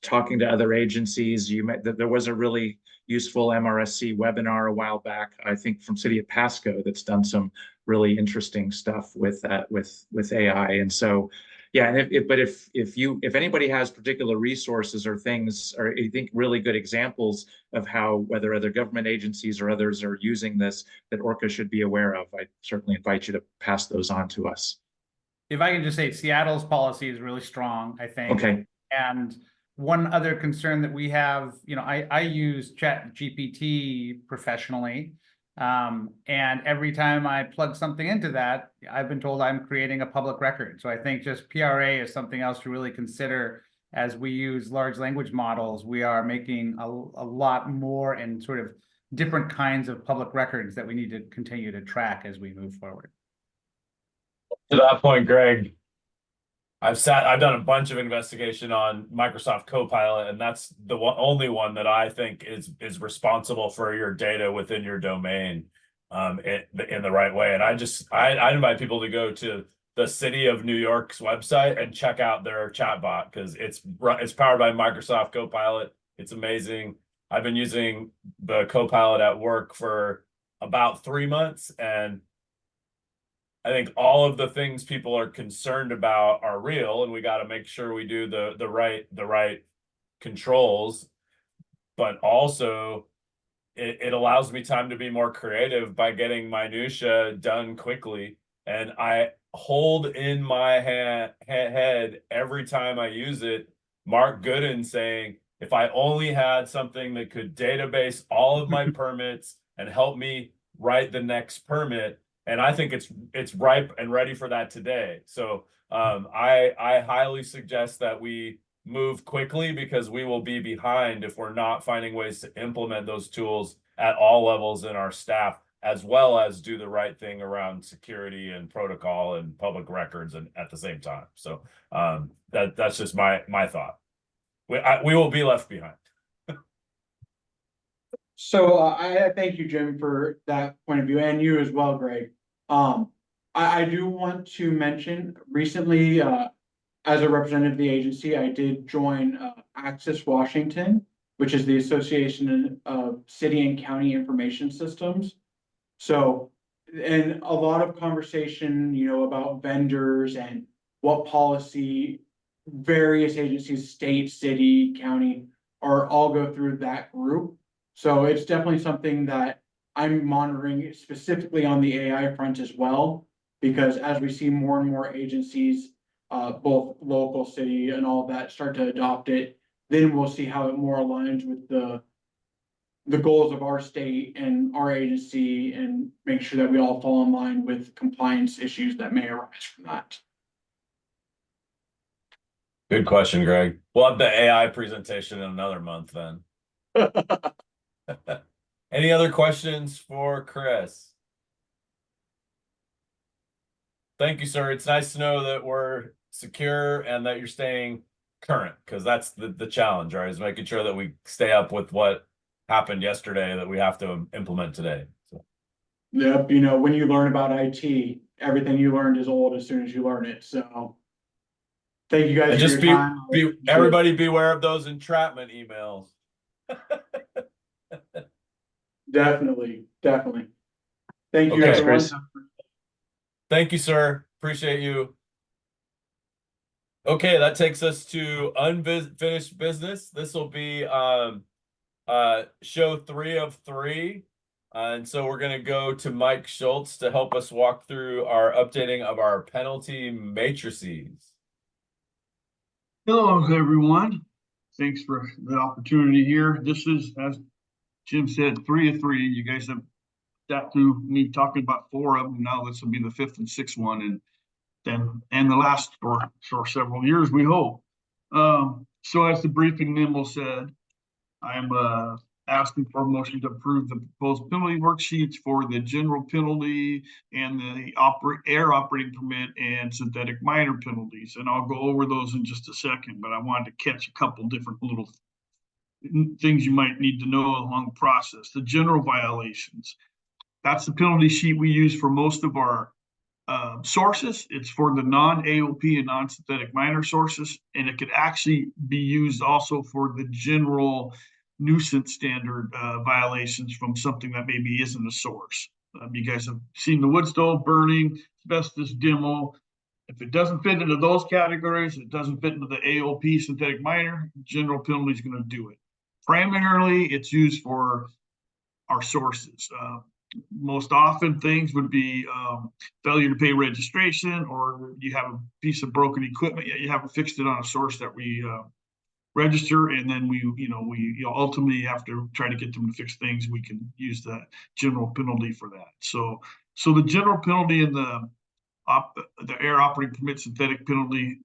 Talking to other agencies, there was a really useful MRSC webinar a while back, I think from City of Pasco, that's done some really interesting stuff with AI. And so, yeah, and if anybody has particular resources or things, or you think really good examples of how whether other government agencies or others are using this that ORCA should be aware of, I certainly invite you to pass those on to us. If I can just say, Seattle's policy is really strong, I think. Okay. And one other concern that we have, I use ChatGPT professionally. And every time I plug something into that, I've been told I'm creating a public record. So I think just PRA is something else to really consider as we use large language models. We are making a lot more in sort of different kinds of public records that we need to continue to track as we move forward. To that point, Greg, I've done a bunch of investigation on Microsoft Copilot, and that's the only one that I think is responsible for your data within your domain in the right way. And I invite people to go to the City of New York's website and check out their chatbot, because it's powered by Microsoft Copilot. It's amazing. I've been using the Copilot at work for about 3 months, and I think all of the things people are concerned about are real, and we got to make sure we do the right controls. But also, it allows me time to be more creative by getting minutia done quickly. And I hold in my head every time I use it, Mark Gooden saying, if I only had something that could database all of my permits and help me write the next permit. And I think it's ripe and ready for that today. So I highly suggest that we move quickly, because we will be behind if we're not finding ways to implement those tools at all levels in our staff, as well as do the right thing around security and protocol and public records and at the same time. So that's just my thought. We will be left behind. So I thank you, Jim, for that point of view, and you as well, Greg. I do want to mention recently, as a representative of the agency, I did join Access Washington, which is the Association of City and County Information Systems. So, and a lot of conversation, about vendors and what policy various agencies, state, city, county, are all go through that group. So it's definitely something that I'm monitoring specifically on the AI front as well, because as we see more and more agencies, both local, city, and all of that start to adopt it, then we'll see how it more aligns with the goals of our state and our agency, and make sure that we all fall in line with compliance issues that may arise from that. Good question, Greg. We'll have the AI presentation in another month then. Any other questions for Chris? Thank you, sir. It's nice to know that we're secure and that you're staying current, because that's the challenge, right? Is making sure that we stay up with what happened yesterday that we have to implement today. So. Yep, when you learn about IT, everything you learned is old as soon as you learn it. So thank you guys. And just everybody beware of those entrapment emails. Definitely. Thank you, Okay, everyone. Chris. Thank you, sir. Appreciate you. Okay, that takes us to unfinished business. This will be show 3 of 3. And so we're going to go to Mike Schultz to help us walk through our updating of our penalty matrices. Hello, everyone. Thanks for the opportunity here. This is, as Jim said, 3 of 3. You guys have got through me talking about 4 of them. Now this will be the 5th and 6th one, and the last for several years, we hope. So as the briefing memo said, I'm asking for a motion to approve the proposed penalty worksheets for the general penalty and the air operating permit and synthetic minor penalties. And I'll go over those in just a second, but I wanted to catch a couple different little things you might need to know along the process. The general violations, that's the penalty sheet we use for most of our sources. It's for the non-AOP and non-synthetic minor sources, and it could actually be used also for the general nuisance standard violations from something that maybe isn't a source. You guys have seen the wood stove burning, asbestos demo. If it doesn't fit into those categories, it doesn't fit into the AOP synthetic minor, general penalty is going to do it. Primarily, it's used for our sources. Most often things would be failure to pay registration, or you have a piece of broken equipment, yet you haven't fixed it on a source that we register, and then we ultimately have to try to get them to fix things. We can use the general penalty for that. So the general penalty in the air operating permit synthetic penalty,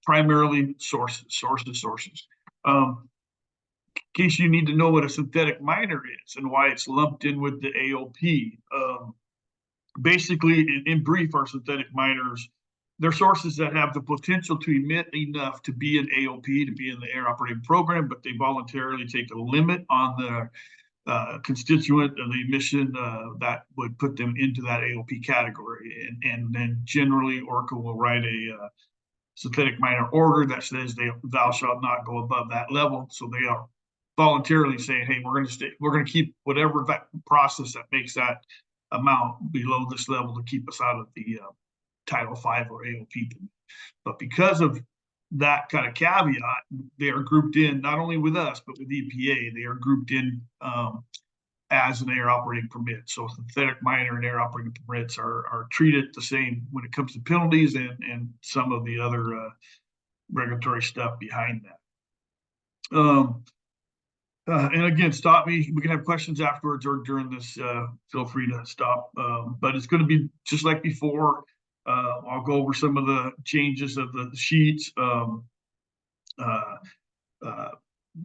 primarily sources. In case you need to know what a synthetic minor is and why it's lumped in with the AOP. Basically, in brief, our synthetic minors, they're sources that have the potential to emit enough to be an AOP, to be in the air operating program, but they voluntarily take a limit on the constituent of the emission that would put them into that AOP category. And then generally ORCAA will write a synthetic minor order that says thou shalt not go above that level. So they are voluntarily saying, hey, we're going to keep whatever that process that makes that amount below this level to keep us out of the Title V or AOP. But because of that kind of caveat, they are grouped in not only with us, but with EPA. They are grouped in as an air operating permit. So synthetic minor and air operating permits are treated the same when it comes to penalties and some of the other regulatory stuff behind that. And again, stop me. We can have questions afterwards or during this. Feel free to stop. But it's going to be just like before. I'll go over some of the changes of the sheets.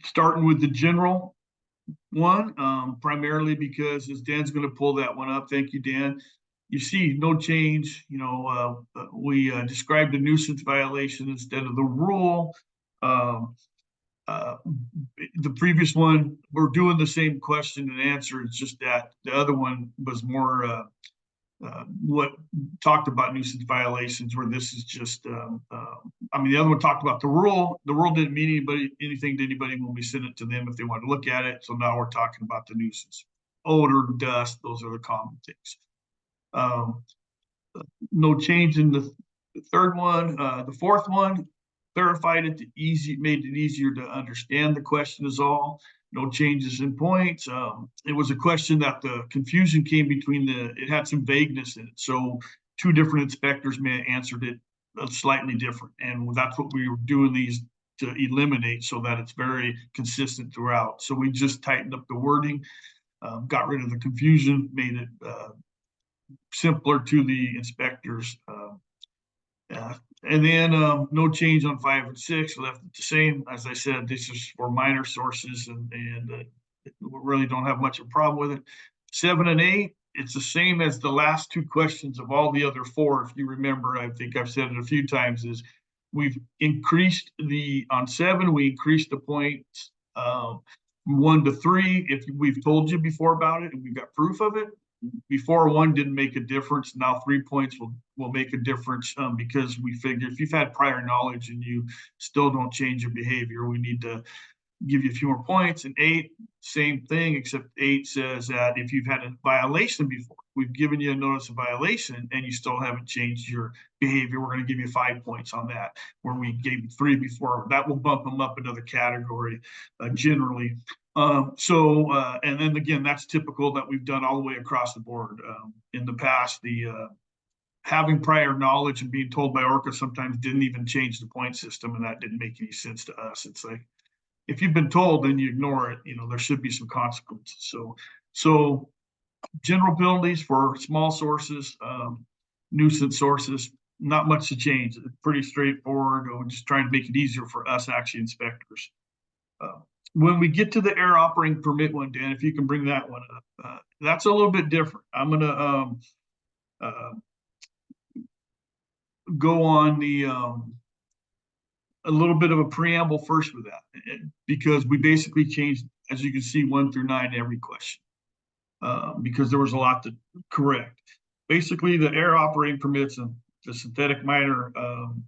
Starting with the general one, primarily because as Dan's going to pull that one up. Thank you, Dan. You see no change. We described a nuisance violation instead of the rule. The previous one, we're doing the same question and answer. It's just that the other one was more what talked about nuisance violations, where this is just, the other one talked about the rule. The rule didn't mean anything to anybody when we sent it to them if they wanted to look at it. So now we're talking about the nuisance. Odor, dust, those are the common things. No change in the third one. The fourth one, clarified it made it easier to understand the question is all. No changes in points. It was a question that the confusion came between it had some vagueness in it. So two different inspectors may have answered it slightly different. And that's what we were doing these to eliminate so that it's very consistent throughout. So we just tightened up the wording, got rid of the confusion, made it simpler to the inspectors. And then no change on 5 and 6, left it the same. As I said, this is for minor sources and we really don't have much of a problem with it. 7 and 8, it's the same as the last two questions of all the other 4. If you remember, I think I've said it a few times, is we've increased on 7, we increased the points from 1 to 3. If we've told you before about it and we've got proof of it. Before 1 didn't make a difference. Now 3 points will make a difference because we figure if you've had prior knowledge and you still don't change your behavior, we need to give you a few more points. And 8, same thing, except 8 says that if you've had a violation before, we've given you a notice of violation and you still haven't changed your behavior, we're going to give you 5 points on that, where we gave you 3 before. That will bump them up another category generally. And then again, that's typical that we've done all the way across the board. In the past, having prior knowledge and being told by ORCAA sometimes didn't even change the point system, and that didn't make any sense to us. It's like, if you've been told, then you ignore it. There should be some consequences. So general penalties for small sources, nuisance sources, not much to change. It's pretty straightforward. We're just trying to make it easier for us actually inspectors. When we get to the air operating permit one, Dan, if you can bring that one up, that's a little bit different. I'm going to go on a little bit of a preamble first with that, because we basically changed, as you can see, 1 through 9 every question, because there was a lot to correct. Basically, the air operating permits and the synthetic minor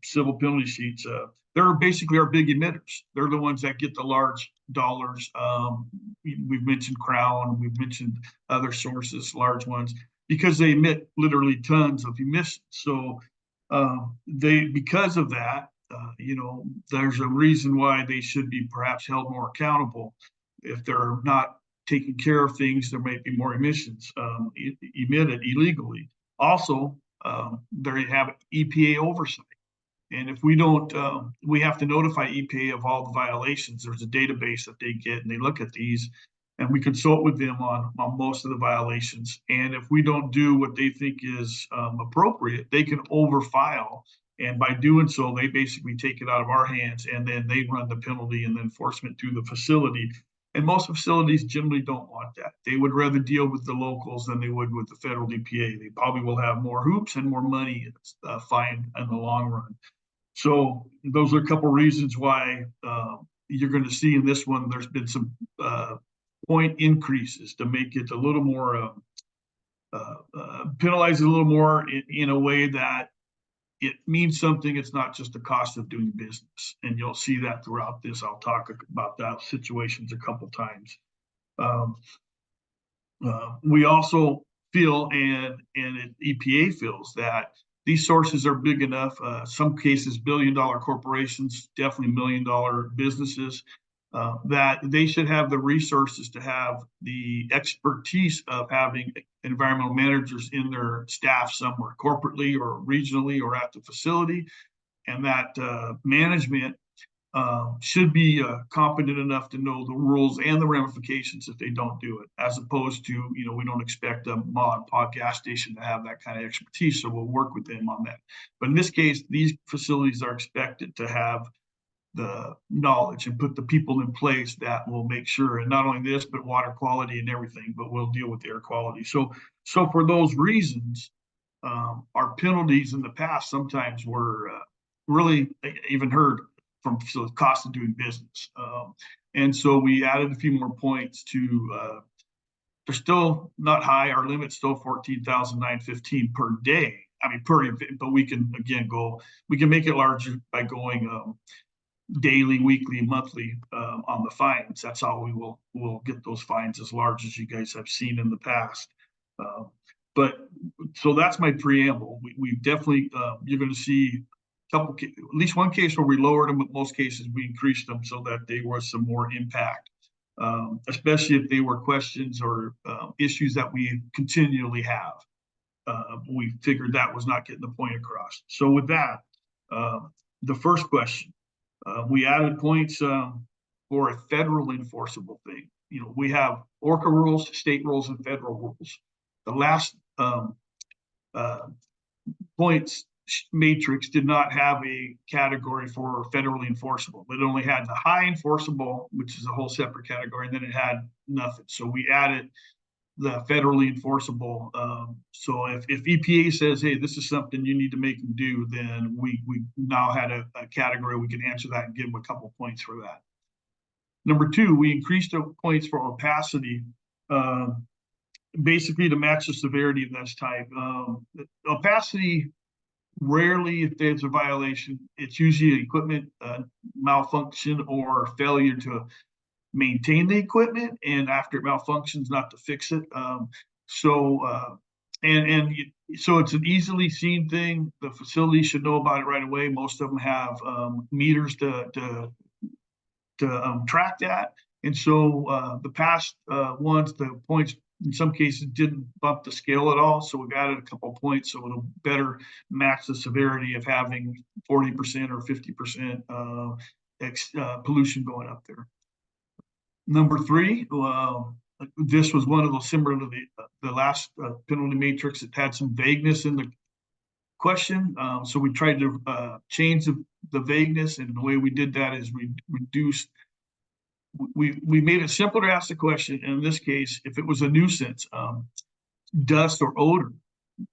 civil penalty sheets, they're basically our big emitters. They're the ones that get the large dollars. We've mentioned Crown, we've mentioned other sources, large ones, because they emit literally tons of emissions. So because of that, there's a reason why they should be perhaps held more accountable. If they're not taking care of things, there might be more emissions emitted illegally. Also, they have EPA oversight. And if we don't, we have to notify EPA of all the violations. There's a database that they get, and they look at these, and we consult with them on most of the violations. And if we don't do what they think is appropriate, they can overfile. And by doing so, they basically take it out of our hands, and then they run the penalty and the enforcement through the facility. And most facilities generally don't want that. They would rather deal with the locals than they would with the federal EPA. They probably will have more hoops and more money fined in the long run. So those are a couple reasons why you're going to see in this one, there's been some point increases to make it a little more, penalize it a little more in a way that it means something. It's not just the cost of doing business. And you'll see that throughout this. I'll talk about that situations a couple times. We also feel, and EPA feels, that these sources are big enough, some cases billion-dollar corporations, definitely million-dollar businesses, that they should have the resources to have the expertise of having environmental managers in their staff somewhere, corporately or regionally or at the facility. And that management should be competent enough to know the rules and the ramifications if they don't do it, as opposed to, we don't expect a mom and pop gas station to have that kind of expertise, so we'll work with them on that. But in this case, these facilities are expected to have the knowledge and put the people in place that will make sure, and not only this, but water quality and everything, but we'll deal with air quality. So for those reasons, our penalties in the past sometimes were really even heard from the cost of doing business. And so we added a few more points to, they're still not high. Our limit's still 14,915 per day. I mean, per event, but we can, again, we can make it larger by going daily, weekly, monthly on the fines. That's how we'll get those fines as large as you guys have seen in the past. But so that's my preamble. We definitely, you're going to see at least one case where we lowered them, but most cases we increased them so that there was some more impact, especially if they were questions or issues that we continually have. We figured that was not getting the point across. So with that, the first question, we added points for a federal enforceable thing. We have ORCAA rules, state rules, and federal rules. The last points matrix did not have a category for federally enforceable. It only had the high enforceable, which is a whole separate category, and then it had nothing. So we added the federally enforceable. So if EPA says, hey, this is something you need to make them do, then we now had a category we can answer that and give them a couple points for that. Number two, we increased the points for opacity, basically to match the severity of this type. Opacity, rarely, if there's a violation, it's usually equipment malfunction or failure to maintain the equipment, and after it malfunctions, not to fix it. So it's an easily seen thing. The facility should know about it right away. Most of them have meters to track that. And so the past ones, the points in some cases didn't bump the scale at all. So we've added a couple of points so it'll better match the severity of having 40% or 50% pollution going up there. Number three, this was one of those similar to the last penalty matrix. It had some vagueness in the question. So we tried to change the vagueness, and the way we did that is we reduced, we made it simpler to ask the question. And in this case, if it was a nuisance, dust or odor,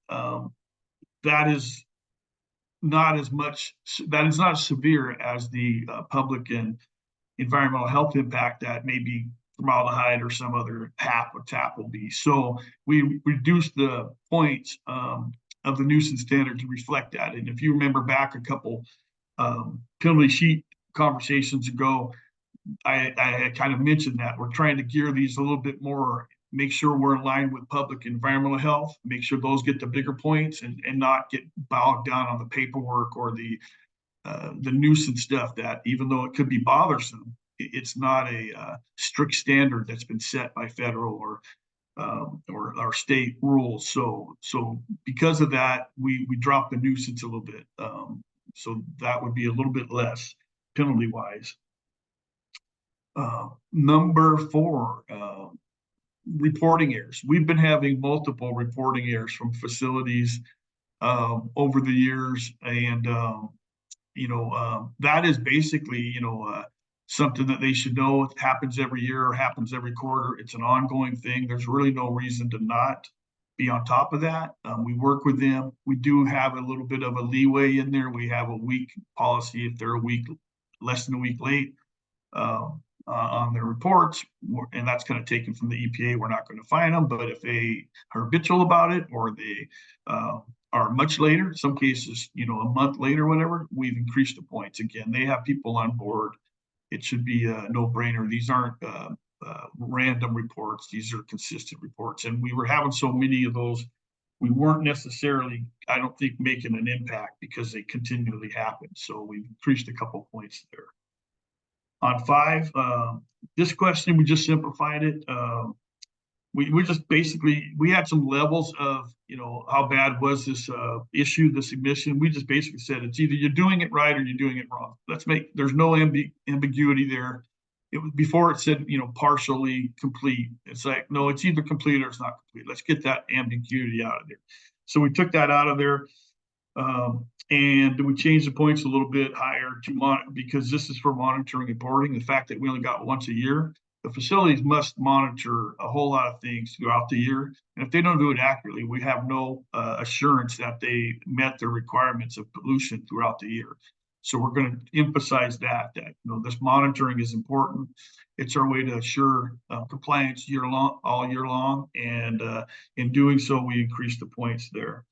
that is not as much, that is not as severe as the public and environmental health impact that maybe formaldehyde or some other HAP or TAP will be. So we reduced the points of the nuisance standard to reflect that. And if you remember back a couple penalty sheet conversations ago, I kind of mentioned that we're trying to gear these a little bit more, make sure we're in line with public environmental health, make sure those get the bigger points and not get bogged down on the paperwork or the nuisance stuff that, even though it could be bothersome, it's not a strict standard that's been set by federal or our state rules. So because of that, we dropped the nuisance a little bit. So that would be a little bit less penalty wise. Number 4, reporting errors. We've been having multiple reporting errors from facilities over the years, and that is basically something that they should know. It happens every year or happens every quarter. It's an ongoing thing. There's really no reason to not be on top of that. We work with them. We do have a little bit of a leeway in there. We have a week policy if they're less than a week late on their reports, and that's kind of taken from the EPA. We're not going to fine them, but if they are habitual about it or they are much later, in some cases, a month later, whatever, we've increased the points. Again, they have people on board. It should be a no-brainer. These aren't random reports. These are consistent reports. And we were having so many of those, we weren't necessarily, I don't think, making an impact because they continually happen. So we've increased a couple points there. On 5, this question, we just simplified it. We just basically, we had some levels of, how bad was this issue, this submission. We just basically said it's either you're doing it right or you're doing it wrong. There's no ambiguity there. It was before it said, partially complete. It's like, no, it's either complete or it's not complete. Let's get that ambiguity out of there. So we took that out of there. And we changed the points a little bit higher because this is for monitoring and reporting. The fact that we only got once a year, the facilities must monitor a whole lot of things throughout the year. And if they don't do it accurately, we have no assurance that they met their requirements of pollution throughout the year. So we're going to emphasize that this monitoring is important. It's our way to assure compliance all year long. And in doing so, we increase the points there.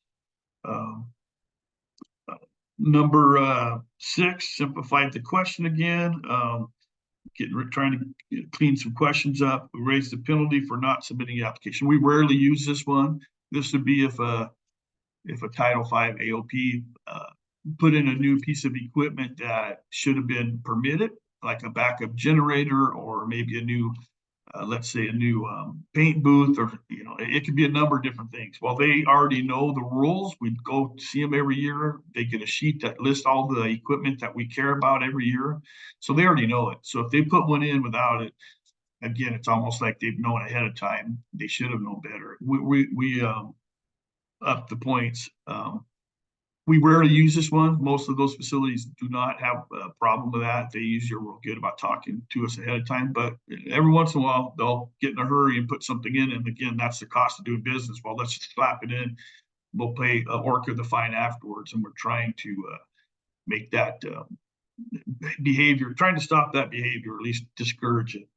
Number 6, simplified the question again. Trying to clean some questions up. We raised the penalty for not submitting the application. We rarely use this one. This would be if a Title V AOP put in a new piece of equipment that should have been permitted, like a backup generator or maybe a new, let's say a new paint booth, or it could be a number of different things. Well, they already know the rules. We go see them every year. They get a sheet that lists all the equipment that we care about every year, so they already know it. So if they put one in without it, again, it's almost like they've known ahead of time. They should have known better. We up the points. We rarely use this one. Most of those facilities do not have a problem with that. They usually are real good about talking to us ahead of time, but every once in a while they'll get in a hurry and put something in. And again, that's the cost of doing business. Well, let's just slap it in. We'll pay ORCAA the fine afterwards. And we're trying to make that behavior, trying to stop that behavior, or at least discourage it.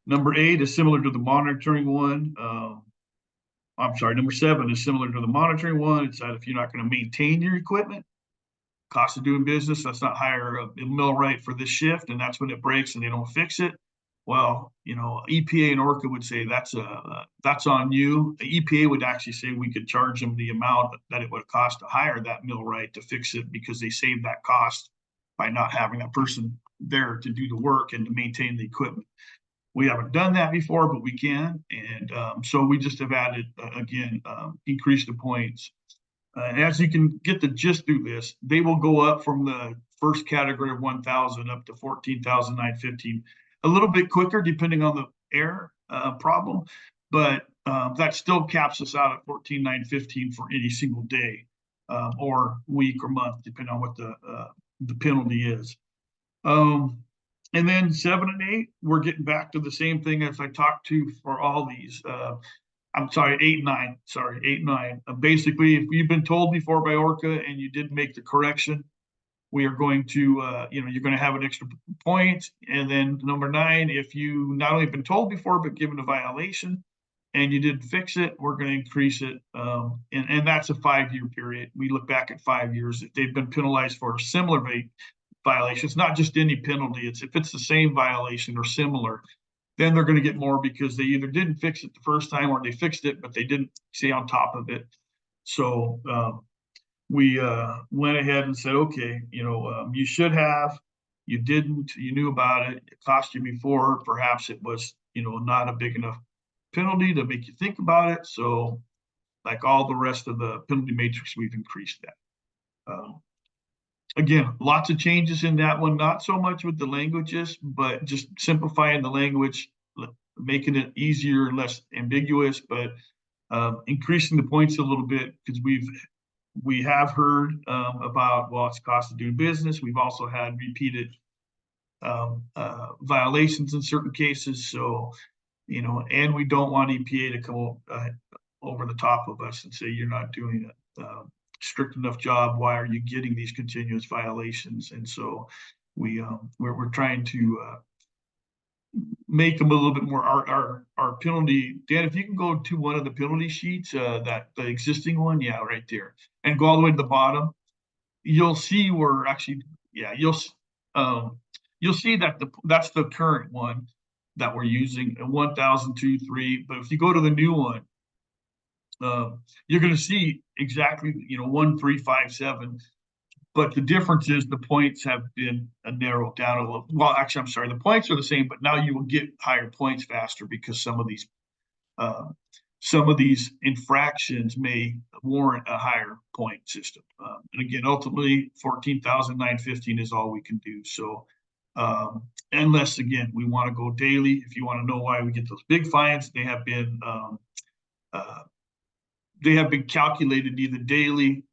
Number 8 is similar to the monitoring one. I'm sorry, number 7 is similar to the monitoring one. It's that if you're not going to maintain your equipment, cost of doing business, let's not hire a millwright for this shift, and that's when it breaks and they don't fix it. Well, EPA and ORCAA would say that's on you. The EPA would actually say we could charge them the amount that it would cost to hire that millwright to fix it, because they save that cost by not having that person there to do the work and to maintain the equipment. We haven't done that before, but we can. And so we just have added, again, increase the points. And as you can get the gist through this, they will go up from the first category of 1,000 up to 14,915, a little bit quicker depending on the error problem. But that still caps us out at 14,915 for any single day or week or month, depending on what the penalty is. And then 7 and 8, we're getting back to the same thing as I talked to for all these. I'm sorry, 8 and 9. Sorry, 8 and 9. Basically, if you've been told before by ORCAA and you didn't make the correction, we are going to, you're going to have an extra point. And then number 9, if you not only been told before but given a violation, and you didn't fix it, we're gonna increase it. And that's a 5-year period. We look back at 5 years. If they've been penalized for similar violations, not just any penalty, it's if it's the same violation or similar, then they're gonna get more because they either didn't fix it the first time or they fixed it, but they didn't stay on top of it. So, we went ahead and said, okay, you should have, you didn't, you knew about it, it cost you before, perhaps it was, not a big enough penalty to make you think about it. So like all the rest of the penalty matrix, we've increased that. Again, lots of changes in that one, not so much with the languages, but just simplifying the language, making it easier and less ambiguous, but increasing the points a little bit because we have heard about, well, it's cost of doing business. We've also had repeated violations in certain cases. So, and we don't want EPA to come over the top of us and say, you're not doing a strict enough job. Why are you getting these continuous violations? And so we're trying to make them a little bit more our penalty. Dan, if you can go to one of the penalty sheets, that the existing one, yeah, right there, and go all the way to the bottom, you'll see where actually, yeah, you'll see that that's the current one that we're using, 1,023. But if you go to the new one, you're going to see exactly 1,357. But the difference is the points have been narrowed down a little. Well, actually, I'm sorry, the points are the same, but now you will get higher points faster because some of these infractions may warrant a higher point system. And again, ultimately, 14,915 is all we can do. So, unless again we want to go daily, if you want to know why we get those big fines, they have been calculated either daily,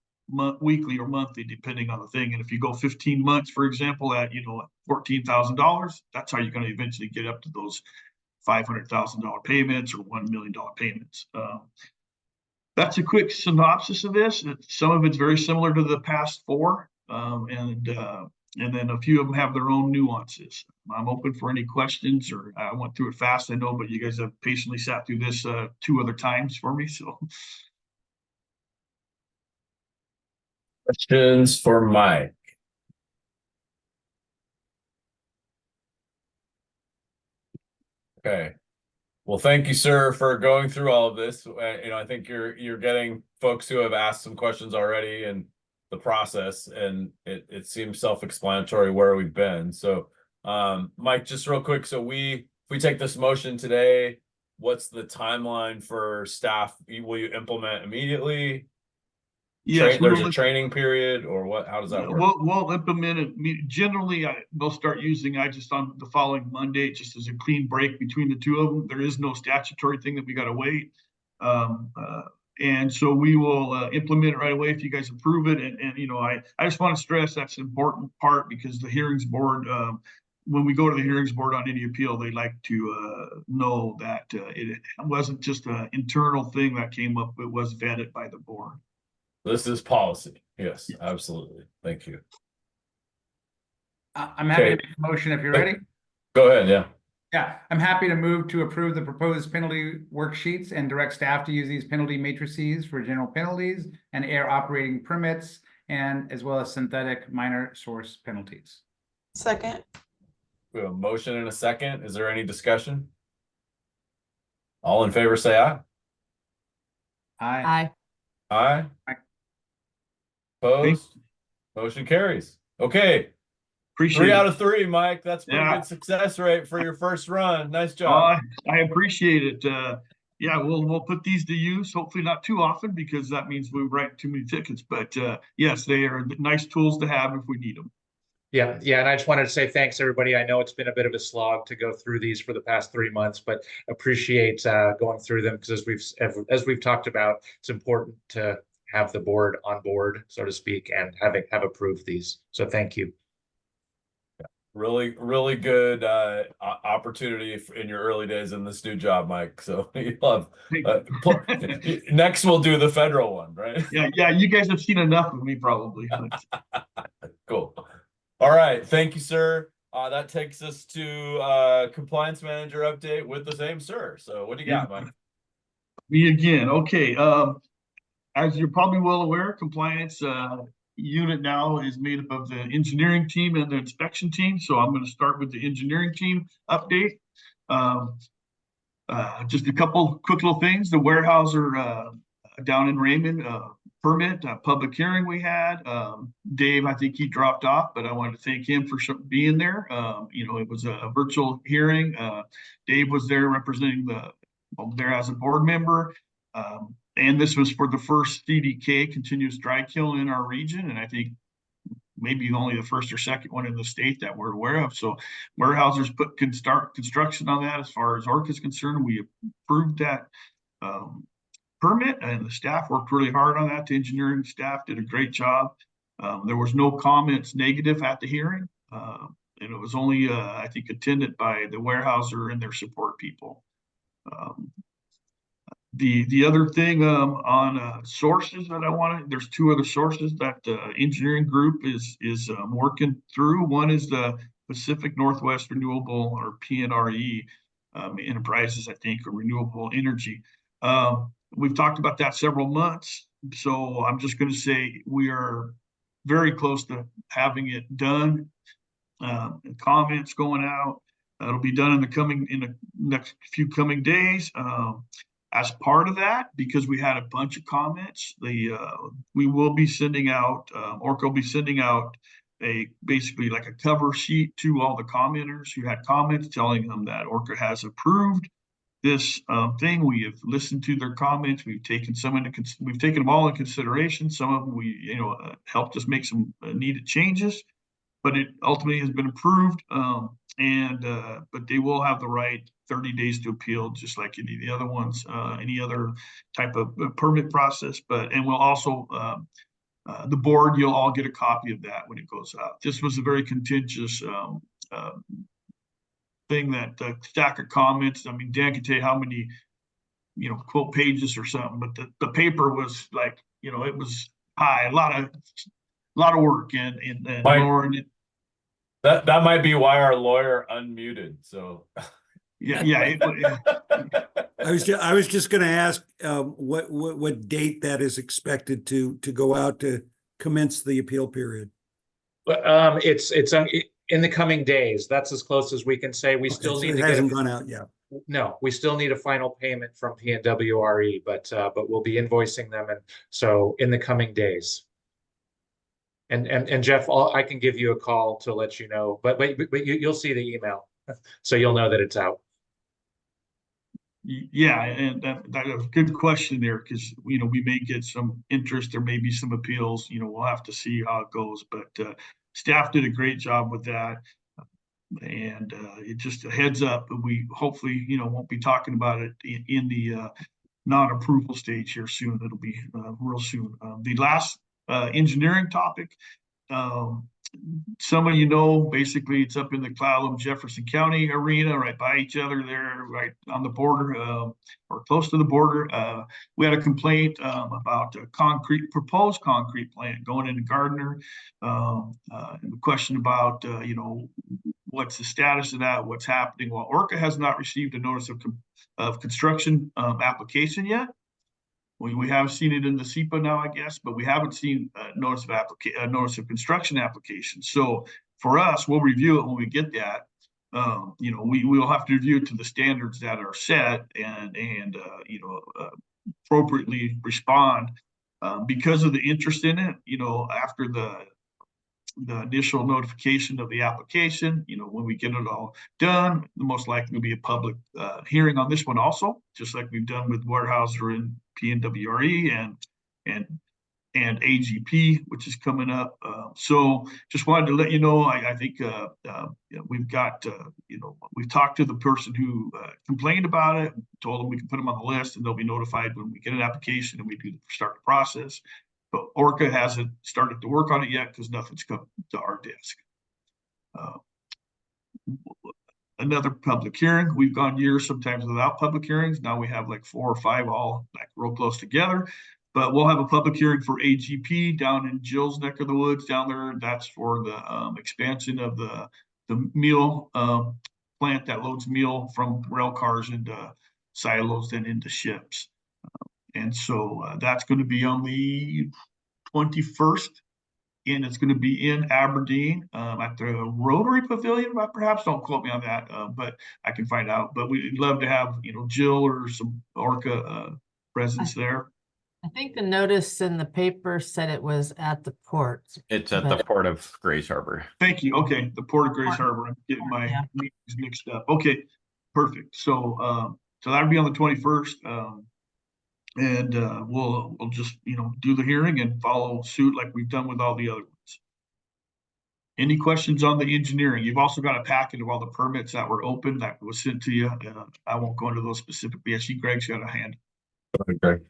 weekly, or monthly, depending on the thing. And if you go 15 months, for example, at $14,000, that's how you're going to eventually get up to those $500,000 payments or $1 million payments. That's a quick synopsis of this. Some of it's very similar to the past four, and then a few of them have their own nuances. I'm open for any questions, or I went through it fast, I know, but you guys have patiently sat through this 2 other times for me, so. Questions for Mike? Okay. Well, thank you, sir, for going through all of this. I think you're getting folks who have asked some questions already in the process, and it seems self-explanatory where we've been. So, Mike, just real quick. So if we take this motion today, what's the timeline for staff? Will you implement immediately? Yes, There's a training period, or what? How does that work? We'll implement it. Generally, they'll start using just on the following Monday, just as a clean break between the two of them. There is no statutory thing that we got to wait. And so we will implement it right away if you guys approve it. And I just want to stress that's an important part, because the hearings board, when we go to the hearings board on any appeal, they like to know that it wasn't just an internal thing that came up, it was vetted by the board. This is policy. Yes, absolutely. Thank you. I'm happy to make a motion if you're ready. Go ahead. Yeah. Yeah, I'm happy to move to approve the proposed penalty worksheets and direct staff to use these penalty matrices for general penalties and air operating permits, and as well as synthetic minor source penalties. Second. We have a motion and a second. Is there any discussion? All in favor, say aye. Aye. Aye. Aye. Opposed? Motion carries. Okay. Appreciate 3 it. out of 3, Mike. That's pretty good success rate for your first run. Nice job. I appreciate it. Yeah, we'll put these to use. Hopefully not too often, because that means we write too many tickets. But yes, they are nice tools to have if we need them. Yeah, and I just wanted to say thanks, everybody. I know it's been a bit of a slog to go through these for the past 3 months, but appreciate going through them, because as we've talked about, it's important to have the board on board, so to speak, and have approved these. So thank you. Really, really good opportunity in your early days in this new job, Mike. So you love. Next, we'll do the federal one, right? Yeah. You guys have seen enough of me, probably. Cool. All right. Thank you, sir. That takes us to compliance manager update with the same sir. So what do you got, Mike? Me again. Okay, as you're probably well aware, compliance unit now is made up of the engineering team and the inspection team. So I'm going to start with the engineering team update. Just a couple quick little things. The Weyerhaeuser down in Raymond permit public hearing we had. Dave, I think he dropped off, but I wanted to thank him for being there. You know, it was a virtual hearing. Dave was there representing there as a board member. And this was for the first CDK continuous dry kiln in our region. And I think maybe only the first or second one in the state that we're aware of. So Weyerhaeuser's can start construction on that. As far as ORCAA is concerned, we approved that permit, and the staff worked really hard on that. The engineering staff did a great job. There was no comments negative at the hearing. And it was only, I think, attended by the Weyerhaeuser and their support people. The other thing on sources that I wanted, there's two other sources that the engineering group is working through. One is the Pacific Northwest Renewable, or PNRE Enterprises, I think, or Renewable Energy. We've talked about that several months, so I'm just going to say we are very close to having it done. Comments going out. It'll be done in the next few coming days. As part of that, because we had a bunch of comments, we will be sending out, ORCAA will be sending out basically like a cover sheet to all the commenters who had comments, telling them that ORCAA has approved this thing. We have listened to their comments. We've taken we've taken them all in consideration. Some of them we, helped us make some needed changes, but it ultimately has been approved. But they will have the right 30 days to appeal, just like any of the other ones, any other type of permit process. And we'll also, the board, you'll all get a copy of that when it goes out. This was a very contentious thing, that stack of comments. I mean, Dan can tell you how many, quote pages or something, but the paper was like, it was high, a lot of work and lowering it. That might be why our lawyer unmuted. So yeah. I was just going to ask what date that is expected to go out to commence the appeal period. It's in the coming days. That's as close as we can say. We still need to hasn't gone out yet. No, we still need a final payment from PNWRE, but we'll be invoicing them, and so in the coming days. And Jeff, I can give you a call to let you know, but you'll see the email, so you'll know that it's out. Yeah, and that is a good question there, because we may get some interest, there may be some appeals. We'll have to see how it goes, but staff did a great job with that, and it just a heads up. We hopefully won't be talking about it in the non-approval stage here soon. It'll be real soon. The last engineering topic, some of basically it's up in the Clallam Jefferson County arena, right by each other there, right on the border, or close to the border. We had a complaint about a proposed concrete plant going into Gardner. And the question about what's the status of that, what's happening. Well, ORCAA has not received a notice of construction application yet. We have seen it in the SEPA now, I guess, but we haven't seen a notice of construction application. So for us, we'll review it when we get that. We will have to review it to the standards that are set, and appropriately respond because of the interest in it. After the initial notification of the application, when we get it all done, the most likely will be a public hearing on this one also, just like we've done with Weyerhaeuser and PNWRE and AGP, which is coming up. So just wanted to let you know, I think we've got, we've talked to the person who complained about it, told them we can put them on the list, and they'll be notified when we get an application and we do start the process. But ORCAA hasn't started to work on it yet because nothing's come to our desk. Another public hearing. We've gone years sometimes without public hearings. Now we have like 4 or 5 all like real close together. But we'll have a public hearing for AGP down in Jill's neck of the woods down there. That's for the expansion of the meal plant that loads meal from rail cars into silos and into ships. And so that's going to be on the 21st. And it's going to be in Aberdeen at the Rotary Pavilion. Perhaps don't quote me on that, but I can find out. But we'd love to have, Jill or some ORCAA presence there. I think the notice in the paper said it was at the port. It's at the Port of Grays Harbor. Thank you. Okay, the Port of Grays Harbor. I'm getting my meetings mixed up. Okay, perfect. So so that'll be on the 21st. And we'll just do the hearing and follow suit like we've done with all the other ones. Any questions on the engineering? You've also got a packet of all the permits that were open that was sent to you. I won't go into those specifically. I see Greg's got a hand. Okay.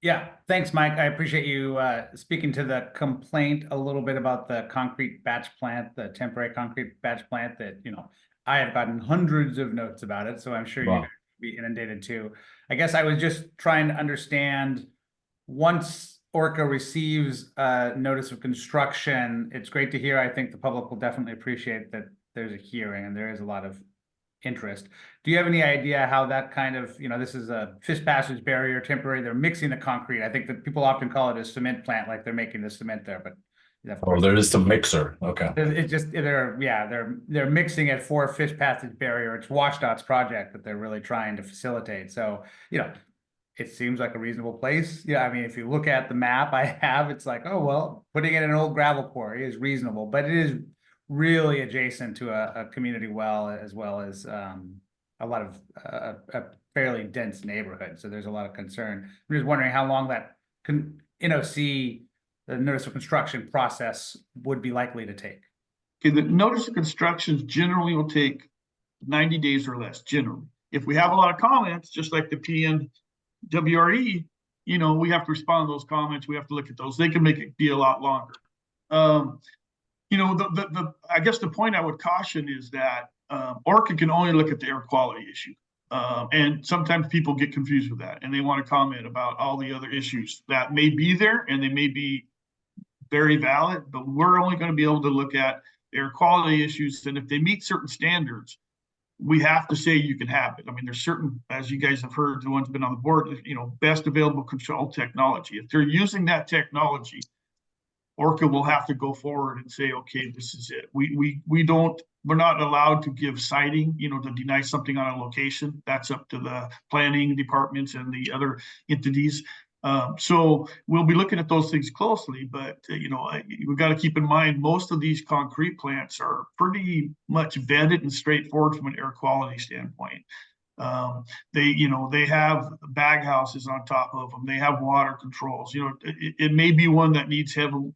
Yeah, thanks, Mike. I appreciate you speaking to the complaint a little bit about the concrete batch plant, the temporary concrete batch plant that, I have gotten hundreds of notes about it, so I'm sure Wow. you're be inundated too. I guess I was just trying to understand, once ORCAA receives a notice of construction, it's great to hear. I think the public will definitely appreciate that there's a hearing and there is a lot of interest. Do you have any idea how that kind of, this is a fish passage barrier temporary, they're mixing the concrete. I think that people often call it a cement plant, like they're making the cement there, but Oh, there is the mixer. Okay. it's just they're mixing it for fish passage barrier. It's WashDOT's project that they're really trying to facilitate. So, it seems like a reasonable place. Yeah, I mean, if you look at the map I have, it's like, oh, well, putting it in an old gravel quarry is reasonable, but it is really adjacent to a community well as a lot of a fairly dense neighborhood. So there's a lot of concern. I'm just wondering how long that NOC, the notice of construction process, would be likely to take. Okay, the notice of construction generally will take 90 days or less, generally. If we have a lot of comments, just like the PNWRE, we have to respond to those comments. We have to look at those. They can make it be a lot longer. I guess the point I would caution is that ORCAA can only look at the air quality issue. And sometimes people get confused with that and they want to comment about all the other issues that may be there, and they may be very valid, but we're only going to be able to look at air quality issues. And if they meet certain standards, we have to say you can have it. I mean, there's certain, as you guys have heard, the ones been on the board, best available control technology. If they're using that technology, ORCAA will have to go forward and say, okay, this is it. We're not allowed to give citing, to deny something on a location. That's up to the planning departments and the other entities. So we'll be looking at those things closely, but we've got to keep in mind, most of these concrete plants are pretty much vetted and straightforward from an air quality standpoint. They have bag houses on top of them. They have water controls. It may be one that needs some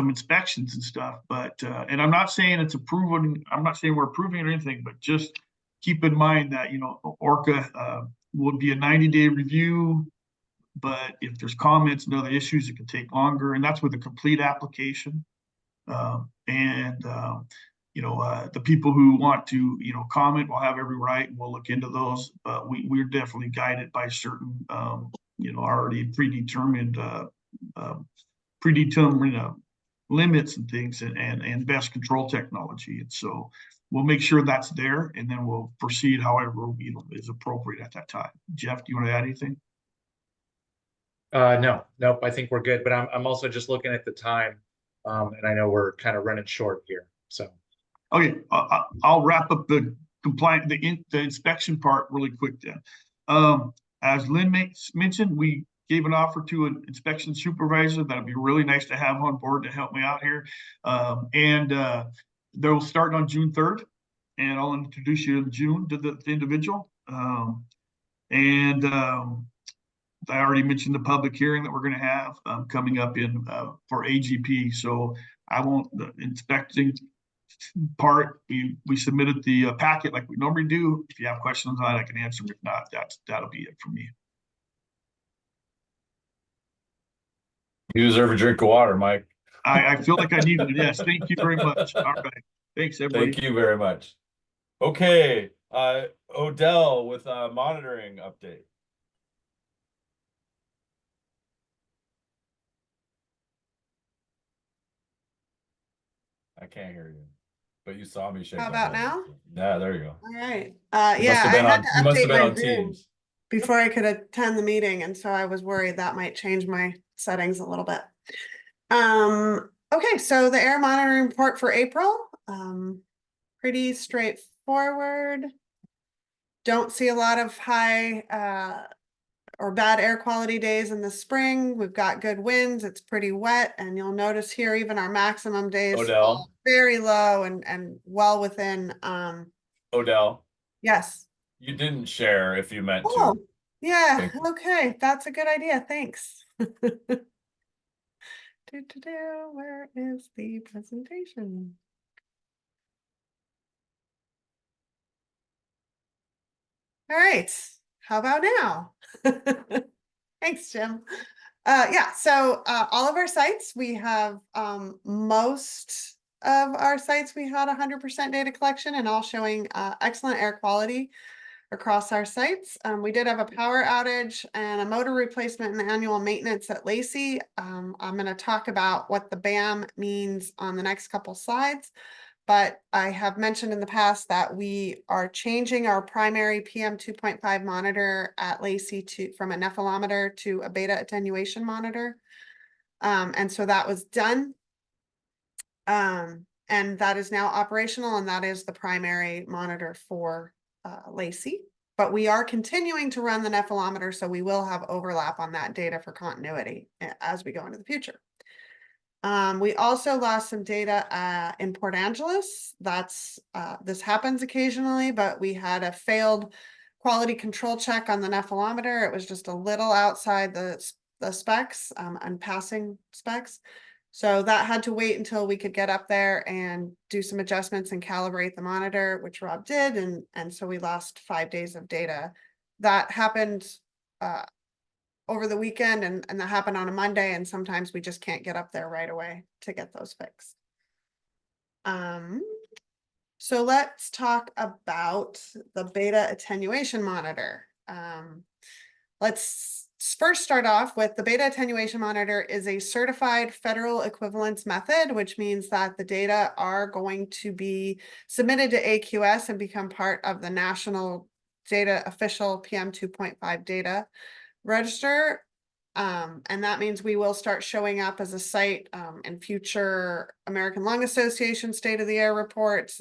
inspections and stuff, but and I'm not saying it's approving. I'm not saying we're approving or anything, but just keep in mind that ORCAA will be a 90-day review. But if there's comments and other issues, it can take longer, and that's with a complete application. The people who want to, comment will have every right, and we'll look into those. But we're definitely guided by certain, already predetermined limits and things, and best control technology. And so we'll make sure that's there, and then we'll proceed however is appropriate at that time. Jeff, do you want to add anything? Nope. I think we're good, but I'm also just looking at the time, and I know we're kind of running short here. So, okay, I'll wrap up the inspection part really quick then. As Lynn mentioned, we gave an offer to an inspection supervisor. That'd be really nice to have on board to help me out here. They'll start on June 3rd, and I'll introduce you in June to the individual. I already mentioned the public hearing that we're going to have coming up for AGP. So I won't, the inspecting part, we submitted the packet like we normally do. If you have questions on it, I can answer them. If not, that'll be it for me. You deserve a drink of water, Mike. I feel like I needed it. Yes, thank you very much. All right, thanks everybody. Thank you very much. Okay, Odell with a monitoring update. I can't hear you, but you saw me shake. How about now? Yeah, there you go. All right. You Yeah, must have been I had to you must have update been my on Zoom. Teams. before I could attend the meeting, and so I was worried that might change my settings a little bit. Okay, so the air monitoring report for April, pretty straightforward. Don't see a lot of high or bad air quality days in the spring. We've got good winds. It's pretty wet, and you'll notice here even our maximum days Odell. very low and well within. Odell, Yes. you didn't share if you meant Oh, to. yeah. Thank you. Okay, that's a good idea. Thanks. Where is the presentation? All right, how about now? Thanks, Jim. Yeah, so all of our sites, we have most of our sites, we had 100% data collection and all showing excellent air quality across our sites. We did have a power outage and a motor replacement and annual maintenance at Lacey. I'm going to talk about what the BAM means on the next couple slides. But I have mentioned in the past that we are changing our primary PM 2.5 monitor at Lacey from a nephelometer to a beta attenuation monitor. And so that was done. And that is now operational, and that is the primary monitor for Lacey. But we are continuing to run the nephelometer, so we will have overlap on that data for continuity as we go into the future. We also lost some data in Port Angeles. That's this happens occasionally, but we had a failed quality control check on the nephelometer. It was just a little outside the specs and passing specs. So that had to wait until we could get up there and do some adjustments and calibrate the monitor, which Rob did. And so we lost 5 days of data. That happened over the weekend, and that happened on a Monday, and sometimes we just can't get up there right away to get those fixed. So let's talk about the beta attenuation monitor. Let's first start off with the beta attenuation monitor is a certified federal equivalence method, which means that the data are going to be submitted to AQS and become part of the national data official PM 2.5 data register. And that means we will start showing up as a site in future American Lung Association State of the Air reports,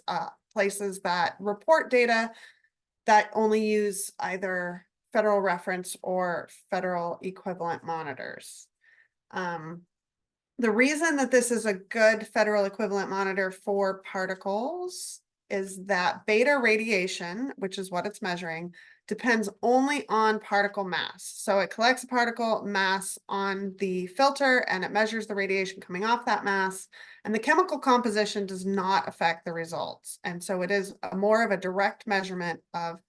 places that report data that only use either federal reference or federal equivalent monitors. The reason that this is a good federal equivalent monitor for particles is that beta radiation, which is what it's measuring, depends only on particle mass. So it collects a particle mass on the filter and it measures the radiation coming off that mass, and the chemical composition does not affect the results. And so it is more of a direct measurement of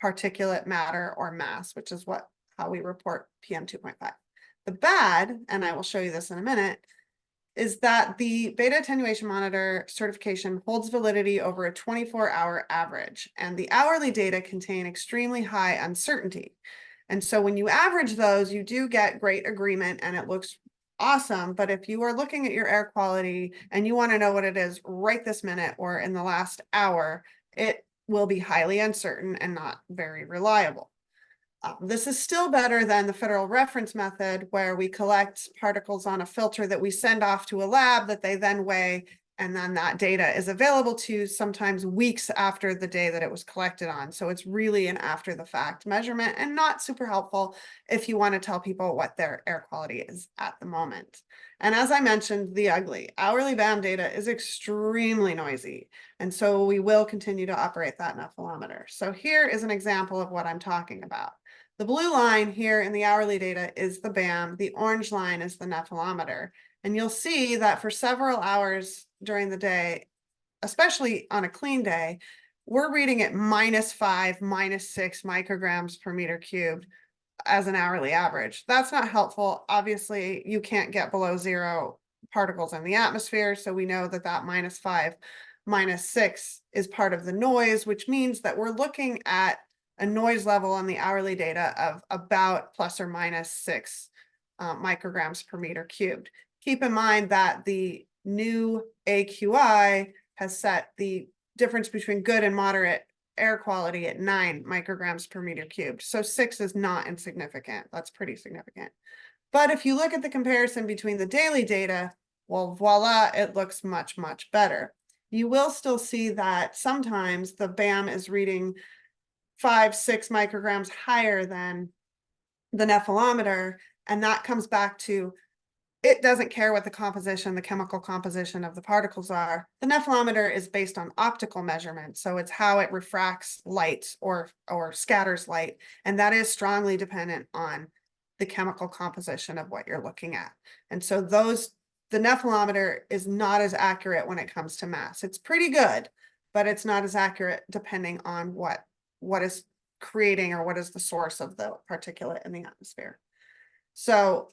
particulate matter or mass, which is how we report PM 2.5. The bad, and I will show you this in a minute, is that the beta attenuation monitor certification holds validity over a 24-hour average, and the hourly data contain extremely high uncertainty. And so when you average those, you do get great agreement and it looks awesome. But if you are looking at your air quality and you want to know what it is right this minute or in the last hour, it will be highly uncertain and not very reliable. This is still better than the federal reference method, where we collect particles on a filter that we send off to a lab that they then weigh, and then that data is available to sometimes weeks after the day that it was collected on. So it's really an after the fact measurement and not super helpful if you want to tell people what their air quality is at the moment. And as I mentioned, the ugly hourly BAM data is extremely noisy. And so we will continue to operate that nephelometer. So here is an example of what I'm talking about. The blue line here in the hourly data is the BAM. The orange line is the nephelometer. And you'll see that for several hours during the day, especially on a clean day, we're reading at -5, -6 micrograms per meter cubed as an hourly average. That's not helpful. Obviously, you can't get below 0 particles in the atmosphere. So we know that that -5, -6 is part of the noise, which means that we're looking at a noise level on the hourly data of about ±6 micrograms per meter cubed. Keep in mind that the new AQI has set the difference between good and moderate air quality at 9 micrograms per meter cubed. So 6 is not insignificant. That's pretty significant. But if you look at the comparison between the daily data, well, voila, it looks much, much better. You will still see that sometimes the BAM is reading 5-6 micrograms higher than the nephelometer. And that comes back to, it doesn't care what the composition, the chemical composition of the particles are. The nephelometer is based on optical measurement. So it's how it refracts light or scatters light. And that is strongly dependent on the chemical composition of what you're looking at. And so the nephelometer is not as accurate when it comes to mass. It's pretty good, but it's not as accurate depending on what is creating or what is the source of the particulate in the atmosphere. So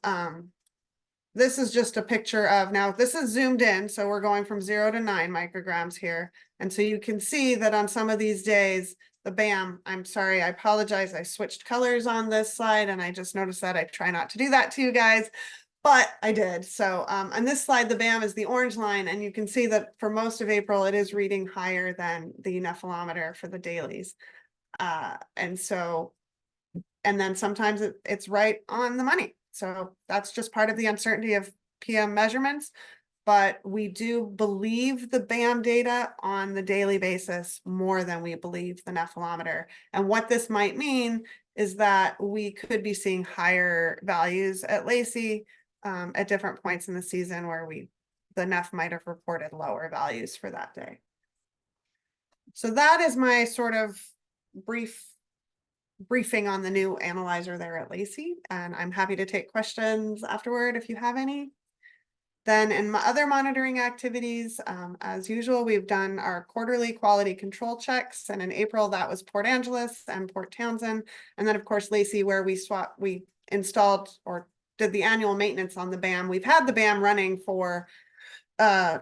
this is just a picture of, now this is zoomed in, so we're going from 0 to 9 micrograms here. And so you can see that on some of these days, the BAM, I'm sorry, I apologize. I switched colors on this slide and I just noticed that. I try not to do that to you guys, but I did. So on this slide, the BAM is the orange line, and you can see that for most of April, it is reading higher than the nephelometer for the dailies. And then sometimes it's right on the money. So that's just part of the uncertainty of PM measurements. But we do believe the BAM data on the daily basis more than we believe the nephelometer. And what this might mean is that we could be seeing higher values at Lacey at different points in the season where the Neph might have reported lower values for that day. So that is my sort of briefing on the new analyzer there at Lacey, and I'm happy to take questions afterward if you have any. Then in my other monitoring activities, as usual, we've done our quarterly quality control checks, and in April that was Port Angeles and Port Townsend, and then of course Lacey, where we installed or did the annual maintenance on the BAM. We've had the BAM running for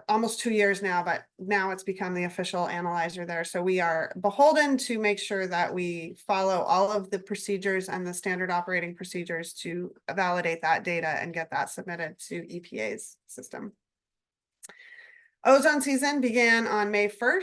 almost 2 years now, but now it's become the official analyzer there. So we are beholden to make sure that we follow all of the procedures and the standard operating procedures to validate that data and get that submitted to EPA's system. Ozone season began on May 1st,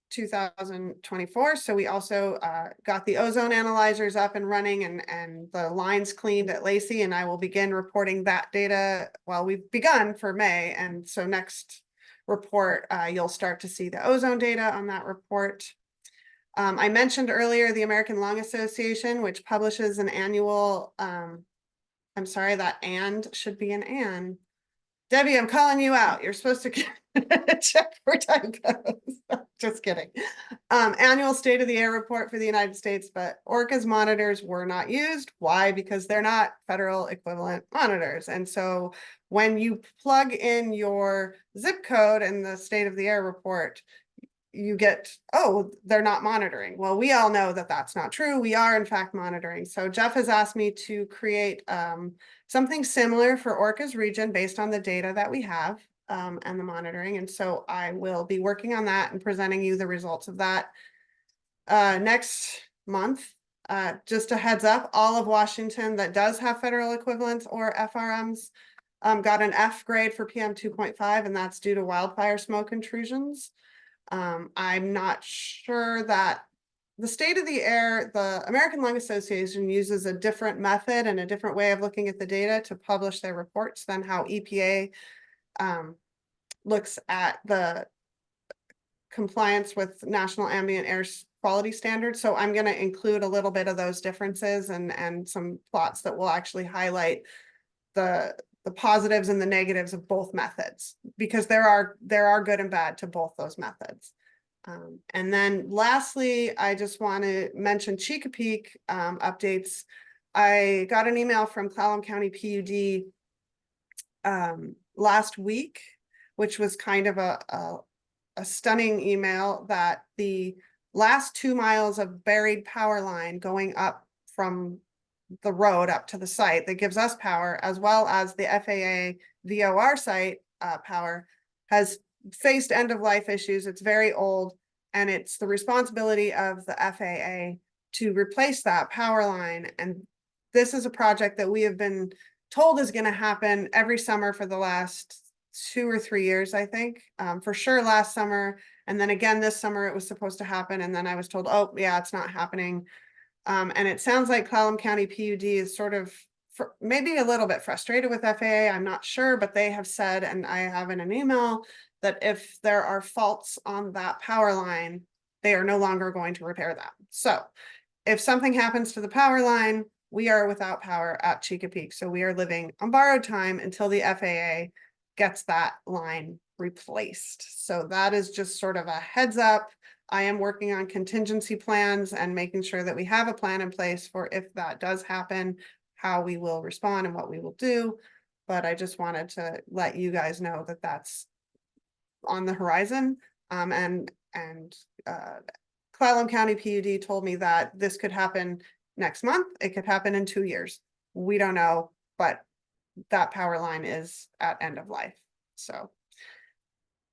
2024. So we also got the ozone analyzers up and running and the lines cleaned at Lacey, and I will begin reporting that data. Well, we've begun for May, and so next report, you'll start to see the ozone data on that report. I mentioned earlier the American Lung Association, which publishes an annual, I'm sorry, that and should be an and. Debbie, I'm calling you out. You're supposed to check for typos. Just kidding. Annual State of the Air report for the United States, but ORCAA's monitors were not used. Why? Because they're not federal equivalent monitors. And so when you plug in your zip code in the State of the Air report, you get, oh, they're not monitoring. Well, we all know that that's not true. We are in fact monitoring. So Jeff has asked me to create something similar for ORCAA's region based on the data that we have and the monitoring. And so I will be working on that and presenting you the results of that next month. Just a heads up, all of Washington that does have federal equivalents or FRMs got an F grade for PM 2.5, and that's due to wildfire smoke intrusions. I'm not sure that the State of the Air, the American Lung Association uses a different method and a different way of looking at the data to publish their reports than how EPA looks at the compliance with National Ambient Air Quality Standards. So I'm going to include a little bit of those differences and some plots that will actually highlight the positives and the negatives of both methods, because there are good and bad to both those methods. And then lastly, I just want to mention Chesapeake updates. I got an email from Clallam County PUD last week, which was kind of a stunning email that the last 2 miles of buried power line going up from the road up to the site that gives us power, as well as the FAA VOR site power, has faced end of life issues. It's very old, and it's the responsibility of the FAA to replace that power line. And this is a project that we have been told is going to happen every summer for the last 2 or 3 years, I think. For sure last summer, And then again, this summer it was supposed to happen, and then I was told, oh, yeah, it's not happening. And it sounds like Clallam County PUD is sort of maybe a little bit frustrated with FAA. I'm not sure, but they have said, and I have in an email, that if there are faults on that power line, they are no longer going to repair them. So if something happens to the power line, we are without power at Chica Peak. So we are living on borrowed time until the FAA gets that line replaced. So that is just sort of a heads up. I am working on contingency plans and making sure that we have a plan in place for if that does happen, how we will respond and what we will do. But I just wanted to let you guys know that that's on the horizon. And Clallam County PUD told me that this could happen next month. It could happen in 2 years. We don't know, but that power line is at end of life. So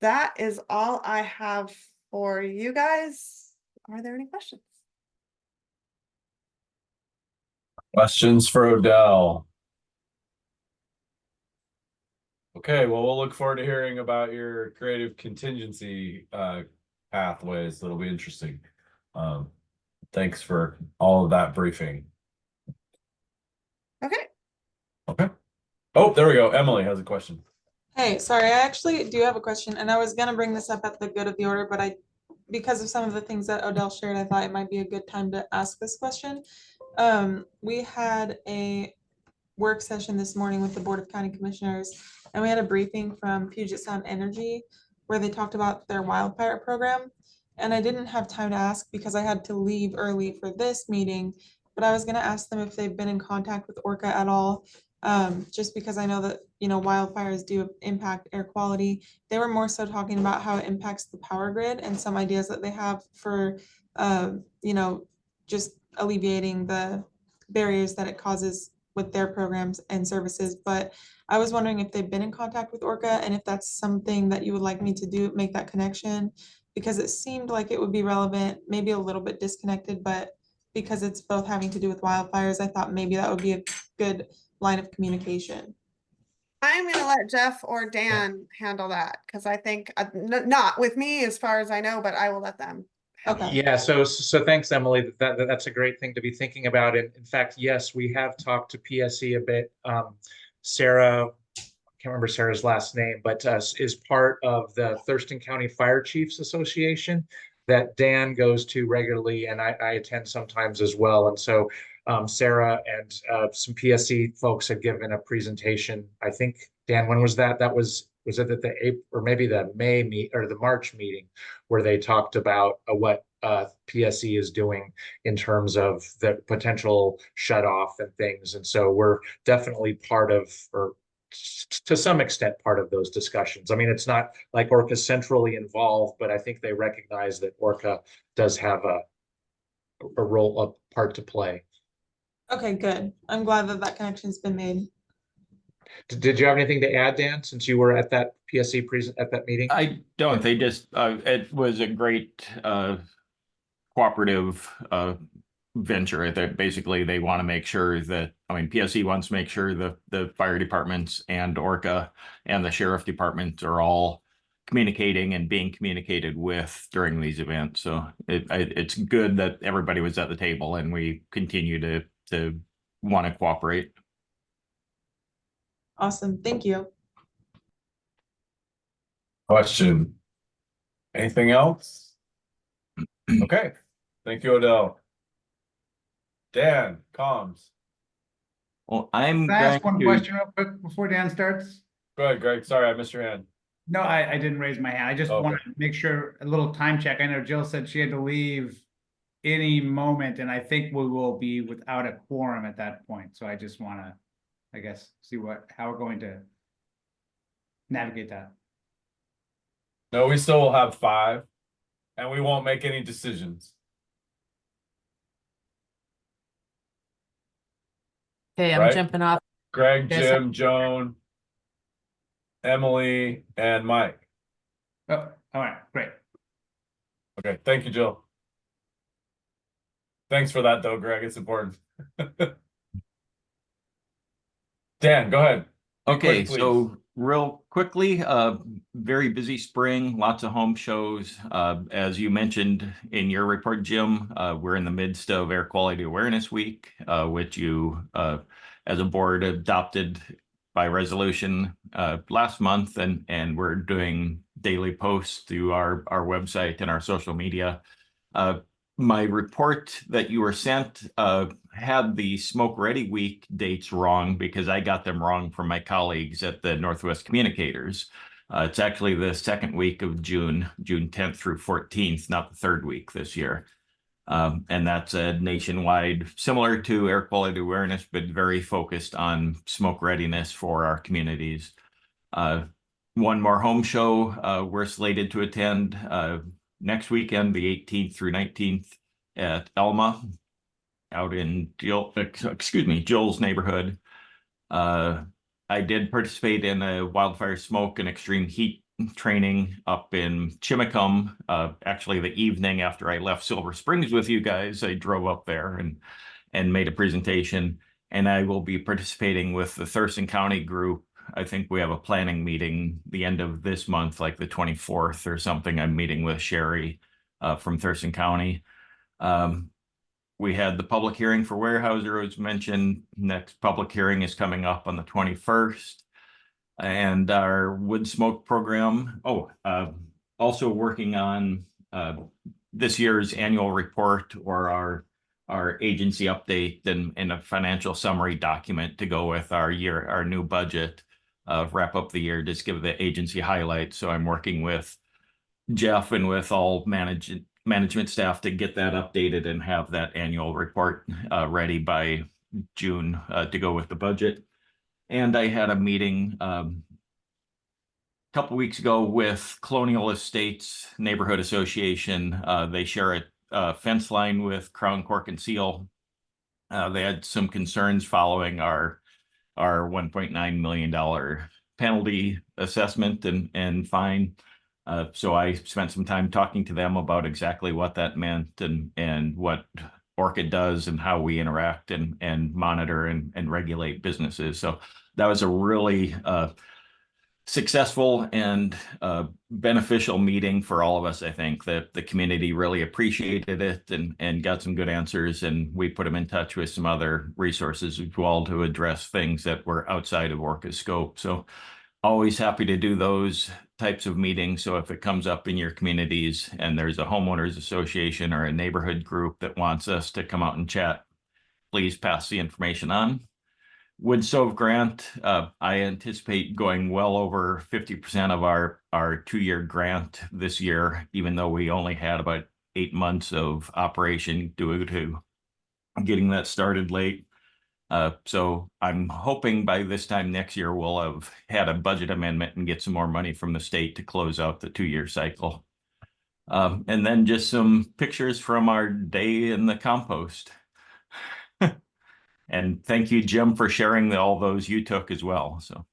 that is all I have for you guys. Are there any questions? Questions for Odell? Okay, well, we'll look forward to hearing about your creative contingency pathways. That'll be interesting. Thanks for all of that briefing. Okay. Okay. Oh, there we go. Emily has a question. Hey, sorry, I actually do have a question, and I was gonna bring this up at the good of the order, but because of some of the things that Odell shared, I thought it might be a good time to ask this question. We had a work session this morning with the Board of County Commissioners, and we had a briefing from Puget Sound Energy where they talked about their wildfire program. And I didn't have time to ask because I had to leave early for this meeting, but I was gonna ask them if they've been in contact with ORCAA at all. Just because I know that, wildfires do impact air quality. They were more so talking about how it impacts the power grid and some ideas that they have for, just alleviating the barriers that it causes with their programs and services. But I was wondering if they've been in contact with ORCAA and if that's something that you would like me to do, make that connection, because it seemed like it would be relevant, maybe a little bit disconnected, but because it's both having to do with wildfires, I thought maybe that would be a good line of communication. I'm gonna let Jeff or Dan handle that, because I think, not with me as far as I know, but I will let them. Okay. Yeah, so thanks, Emily. That's a great thing to be thinking about. And in fact, yes, we have talked to PSE a bit. Sarah, I can't remember Sarah's last name, but is part of the Thurston County Fire Chiefs Association that Dan goes to regularly, and I attend sometimes as well. And so Sarah and some PSE folks had given a presentation. I think, Dan, when was that? That was it at the April or maybe the May or the March meeting where they talked about what PSE is doing in terms of the potential shut off and things. And so we're definitely part of, or to some extent, part of those discussions. I mean, it's not like ORCAA is centrally involved, but I think they recognize that ORCAA does have a part to play. Okay, good. I'm glad that that connection's been made. Did you have anything to add, Dan, since you were at that PSE at that meeting? I don't. They just it was a great cooperative venture. That basically they want to make sure that, I mean, PSE wants to make sure the fire departments and ORCAA and the sheriff department are all communicating and being communicated with during these events. So it's good that everybody was at the table and we continue to want to cooperate. Awesome. Thank you. Question. Anything else? Okay. Thank you, Odell. Dan, comms. Well, I'm Can I ask going one to- question real quick before Dan starts? Go ahead, Greg. Sorry, I missed your hand. No, I didn't raise my hand. I just Okay. wanted to make sure, a little time check. I know Jill said she had to leave any moment, and I think we will be without a quorum at that point. So I just want to, I guess, see how we're going to navigate that. No, we still will have 5, and we won't make any decisions. Okay, I'm Right. jumping off. Greg, Yes. Jim, Joan, Emily, and Mike. Oh, all right, great. Okay, thank you, Jill. Thanks for that, though, Greg. It's important. Dan, go ahead. Be Okay, quick, please. so Real quickly, very busy spring, lots of home shows. As you mentioned in your report, Jim, we're in the midst of Air Quality Awareness Week, which you, as a board, adopted by resolution last month, and we're doing daily posts through our website and our social media. My report that you were sent had the Smoke Ready Week dates wrong because I got them wrong from my colleagues at the Northwest Communicators. It's actually the second week of June, June 10th through 14th, not the third week this year. And that's a nationwide, similar to air quality awareness, but very focused on smoke readiness for our communities. One more home show we're slated to attend next weekend, the 18th through 19th at Elma, out in Joel's neighborhood. I did participate in a wildfire smoke and extreme heat training up in Chimicum. Actually, the evening after I left Silver Springs with you guys, I drove up there and made a presentation. And I will be participating with the Thurston County group. I think we have a planning meeting the end of this month, like the 24th or something. I'm meeting with Sherry from Thurston County. We had the public hearing for Weyerhaeuser, as mentioned. Next public hearing is coming up on the 21st. And our wood smoke program. Also working on this year's annual report, or our agency update, and a financial summary document to go with our new budget. Wrap up the year, just give the agency highlights. So I'm working with Jeff and with all management staff to get that updated and have that annual report ready by June to go with the budget. And I had a meeting a couple weeks ago with Colonial Estates Neighborhood Association. They share a fence line with Crown Cork and Seal. They had some concerns following our $1.9 million penalty assessment and fine. So I spent some time talking to them about exactly what that meant and what ORCAA does and how we interact and monitor and regulate businesses. So that was a really successful and beneficial meeting for all of us. I think that the community really appreciated it and got some good answers, and we put them in touch with some other resources as well to address things that were outside of ORCAA's scope. So always happy to do those types of meetings. So if it comes up in your communities and there's a homeowners association or a neighborhood group that wants us to come out and chat, please pass the information on. Wood Stove grant, I anticipate going well over 50% of our 2-year grant this year, even though we only had about 8 months of operation due to getting that started late. So I'm hoping by this time next year, we'll have had a budget amendment and get some more money from the state to close out the 2-year cycle. And then just some pictures from our day in the compost. And thank you, Jim, for sharing all those you took as well. So,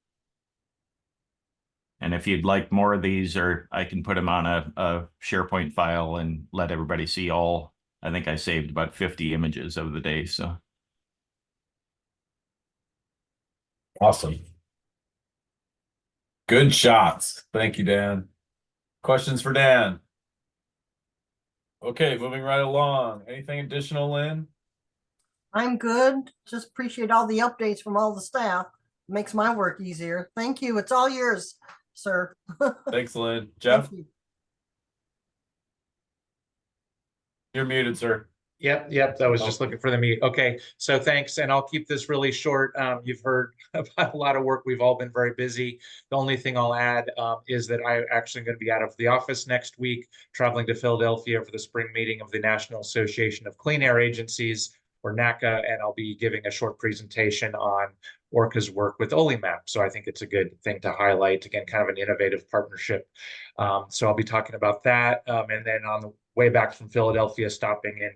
and if you'd like more of these, or I can put them on a SharePoint file and let everybody see all. I think I saved about 50 images of the day. So. Awesome. Good shots. Thank you, Dan. Questions for Dan? Okay, moving right along. Anything additional, Lynn? I'm good. Just appreciate all the updates from all the staff. Makes my work easier. Thank you. It's all yours, sir. Thanks, Lynn. Jeff? Thank you. You're muted, sir. Yep. I was just looking for the mute. Okay, so thanks, and I'll keep this really short. You've heard about a lot of work. We've all been very busy. The only thing I'll add is that I'm actually going to be out of the office next week, traveling to Philadelphia for the spring meeting of the National Association of Clean Air Agencies, or NACA, and I'll be giving a short presentation on ORCAA's work with OLIMAP. So I think it's a good thing to highlight. Again, kind of an innovative partnership. So I'll be talking about that. And then on the way back from Philadelphia, stopping in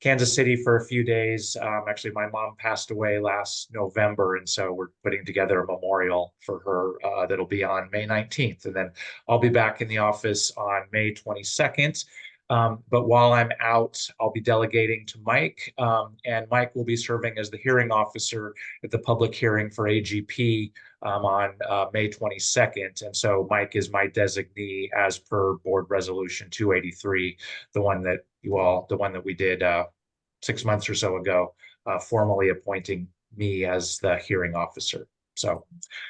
Kansas City for a few days. Actually, my mom passed away last November, and so we're putting together a memorial for her that'll be on May 19th. And then I'll be back in the office on May 22nd. But while I'm out, I'll be delegating to Mike, and Mike will be serving as the hearing officer at the public hearing for AGP on May 22nd. And so Mike is my designee as per board resolution 283, the one that we did 6 months or so ago, formally appointing me as the hearing officer. So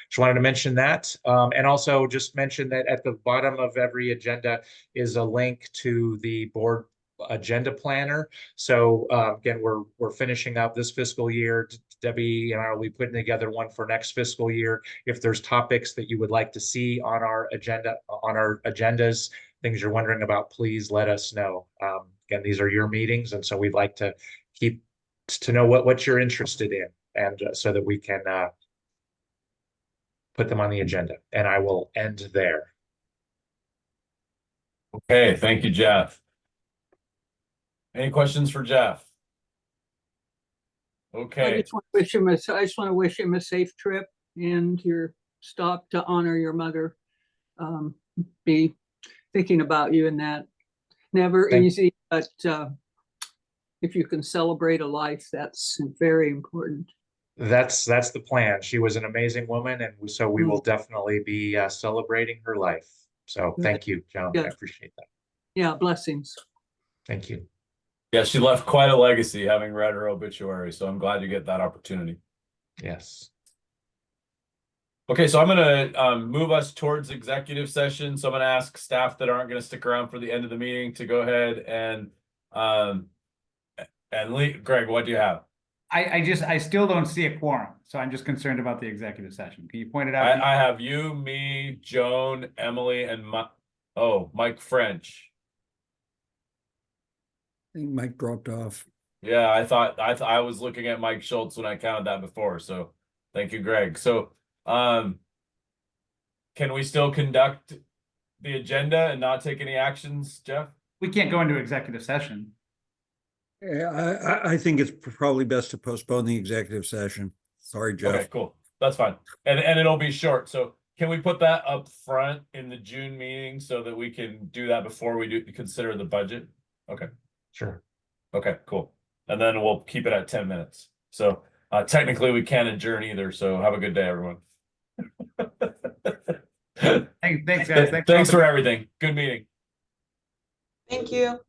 just wanted to mention that. And also just mention that at the bottom of every agenda is a link to the board agenda planner. So again, we're finishing up this fiscal year. Debbie and I will be putting together one for next fiscal year. If there's topics that you would like to see on our agenda, on our agendas, things you're wondering about, please let us know. Again, these are your meetings, and so we'd like to keep to know what you're interested in, and so that we can put them on the agenda. And I will end there. Okay, thank you, Jeff. Any questions for Jeff? Okay. I just want to wish him a safe trip and your stop to honor your mother. Be thinking about you in that. Never easy, but if you can celebrate a life, that's very important. That's the plan. She was an amazing woman, and so we will definitely be celebrating her life. So thank you, Joan. I appreciate that. Yeah, blessings. Thank you. Yeah, she left quite a legacy, having read her obituary, so I'm glad you get that opportunity. Yes. Okay, so I'm gonna move us towards executive session. So I'm gonna ask staff that aren't gonna stick around for the end of the meeting to go ahead and Greg, what do you have? I still don't see a quorum, so I'm just concerned about the executive session. Can you point it out? I have you, me, Joan, Emily, and Mike French. I think Mike dropped off. Yeah, I was looking at Mike Schultz when I counted that before. So thank you, Greg. So can we still conduct the agenda and not take any actions, Jeff? We can't go into executive session. Yeah, I think it's probably best to postpone the executive session. Sorry, Jeff. Okay, cool. That's fine. And it'll be short. So can we put that up front in the June meeting so that we can do that before we consider the budget? Okay. Sure. Okay, cool. And then we'll keep it at 10 minutes. So technically we can't adjourn either. So have a good day, everyone. Thanks, guys. Thanks for everything. Good meeting. Thank you.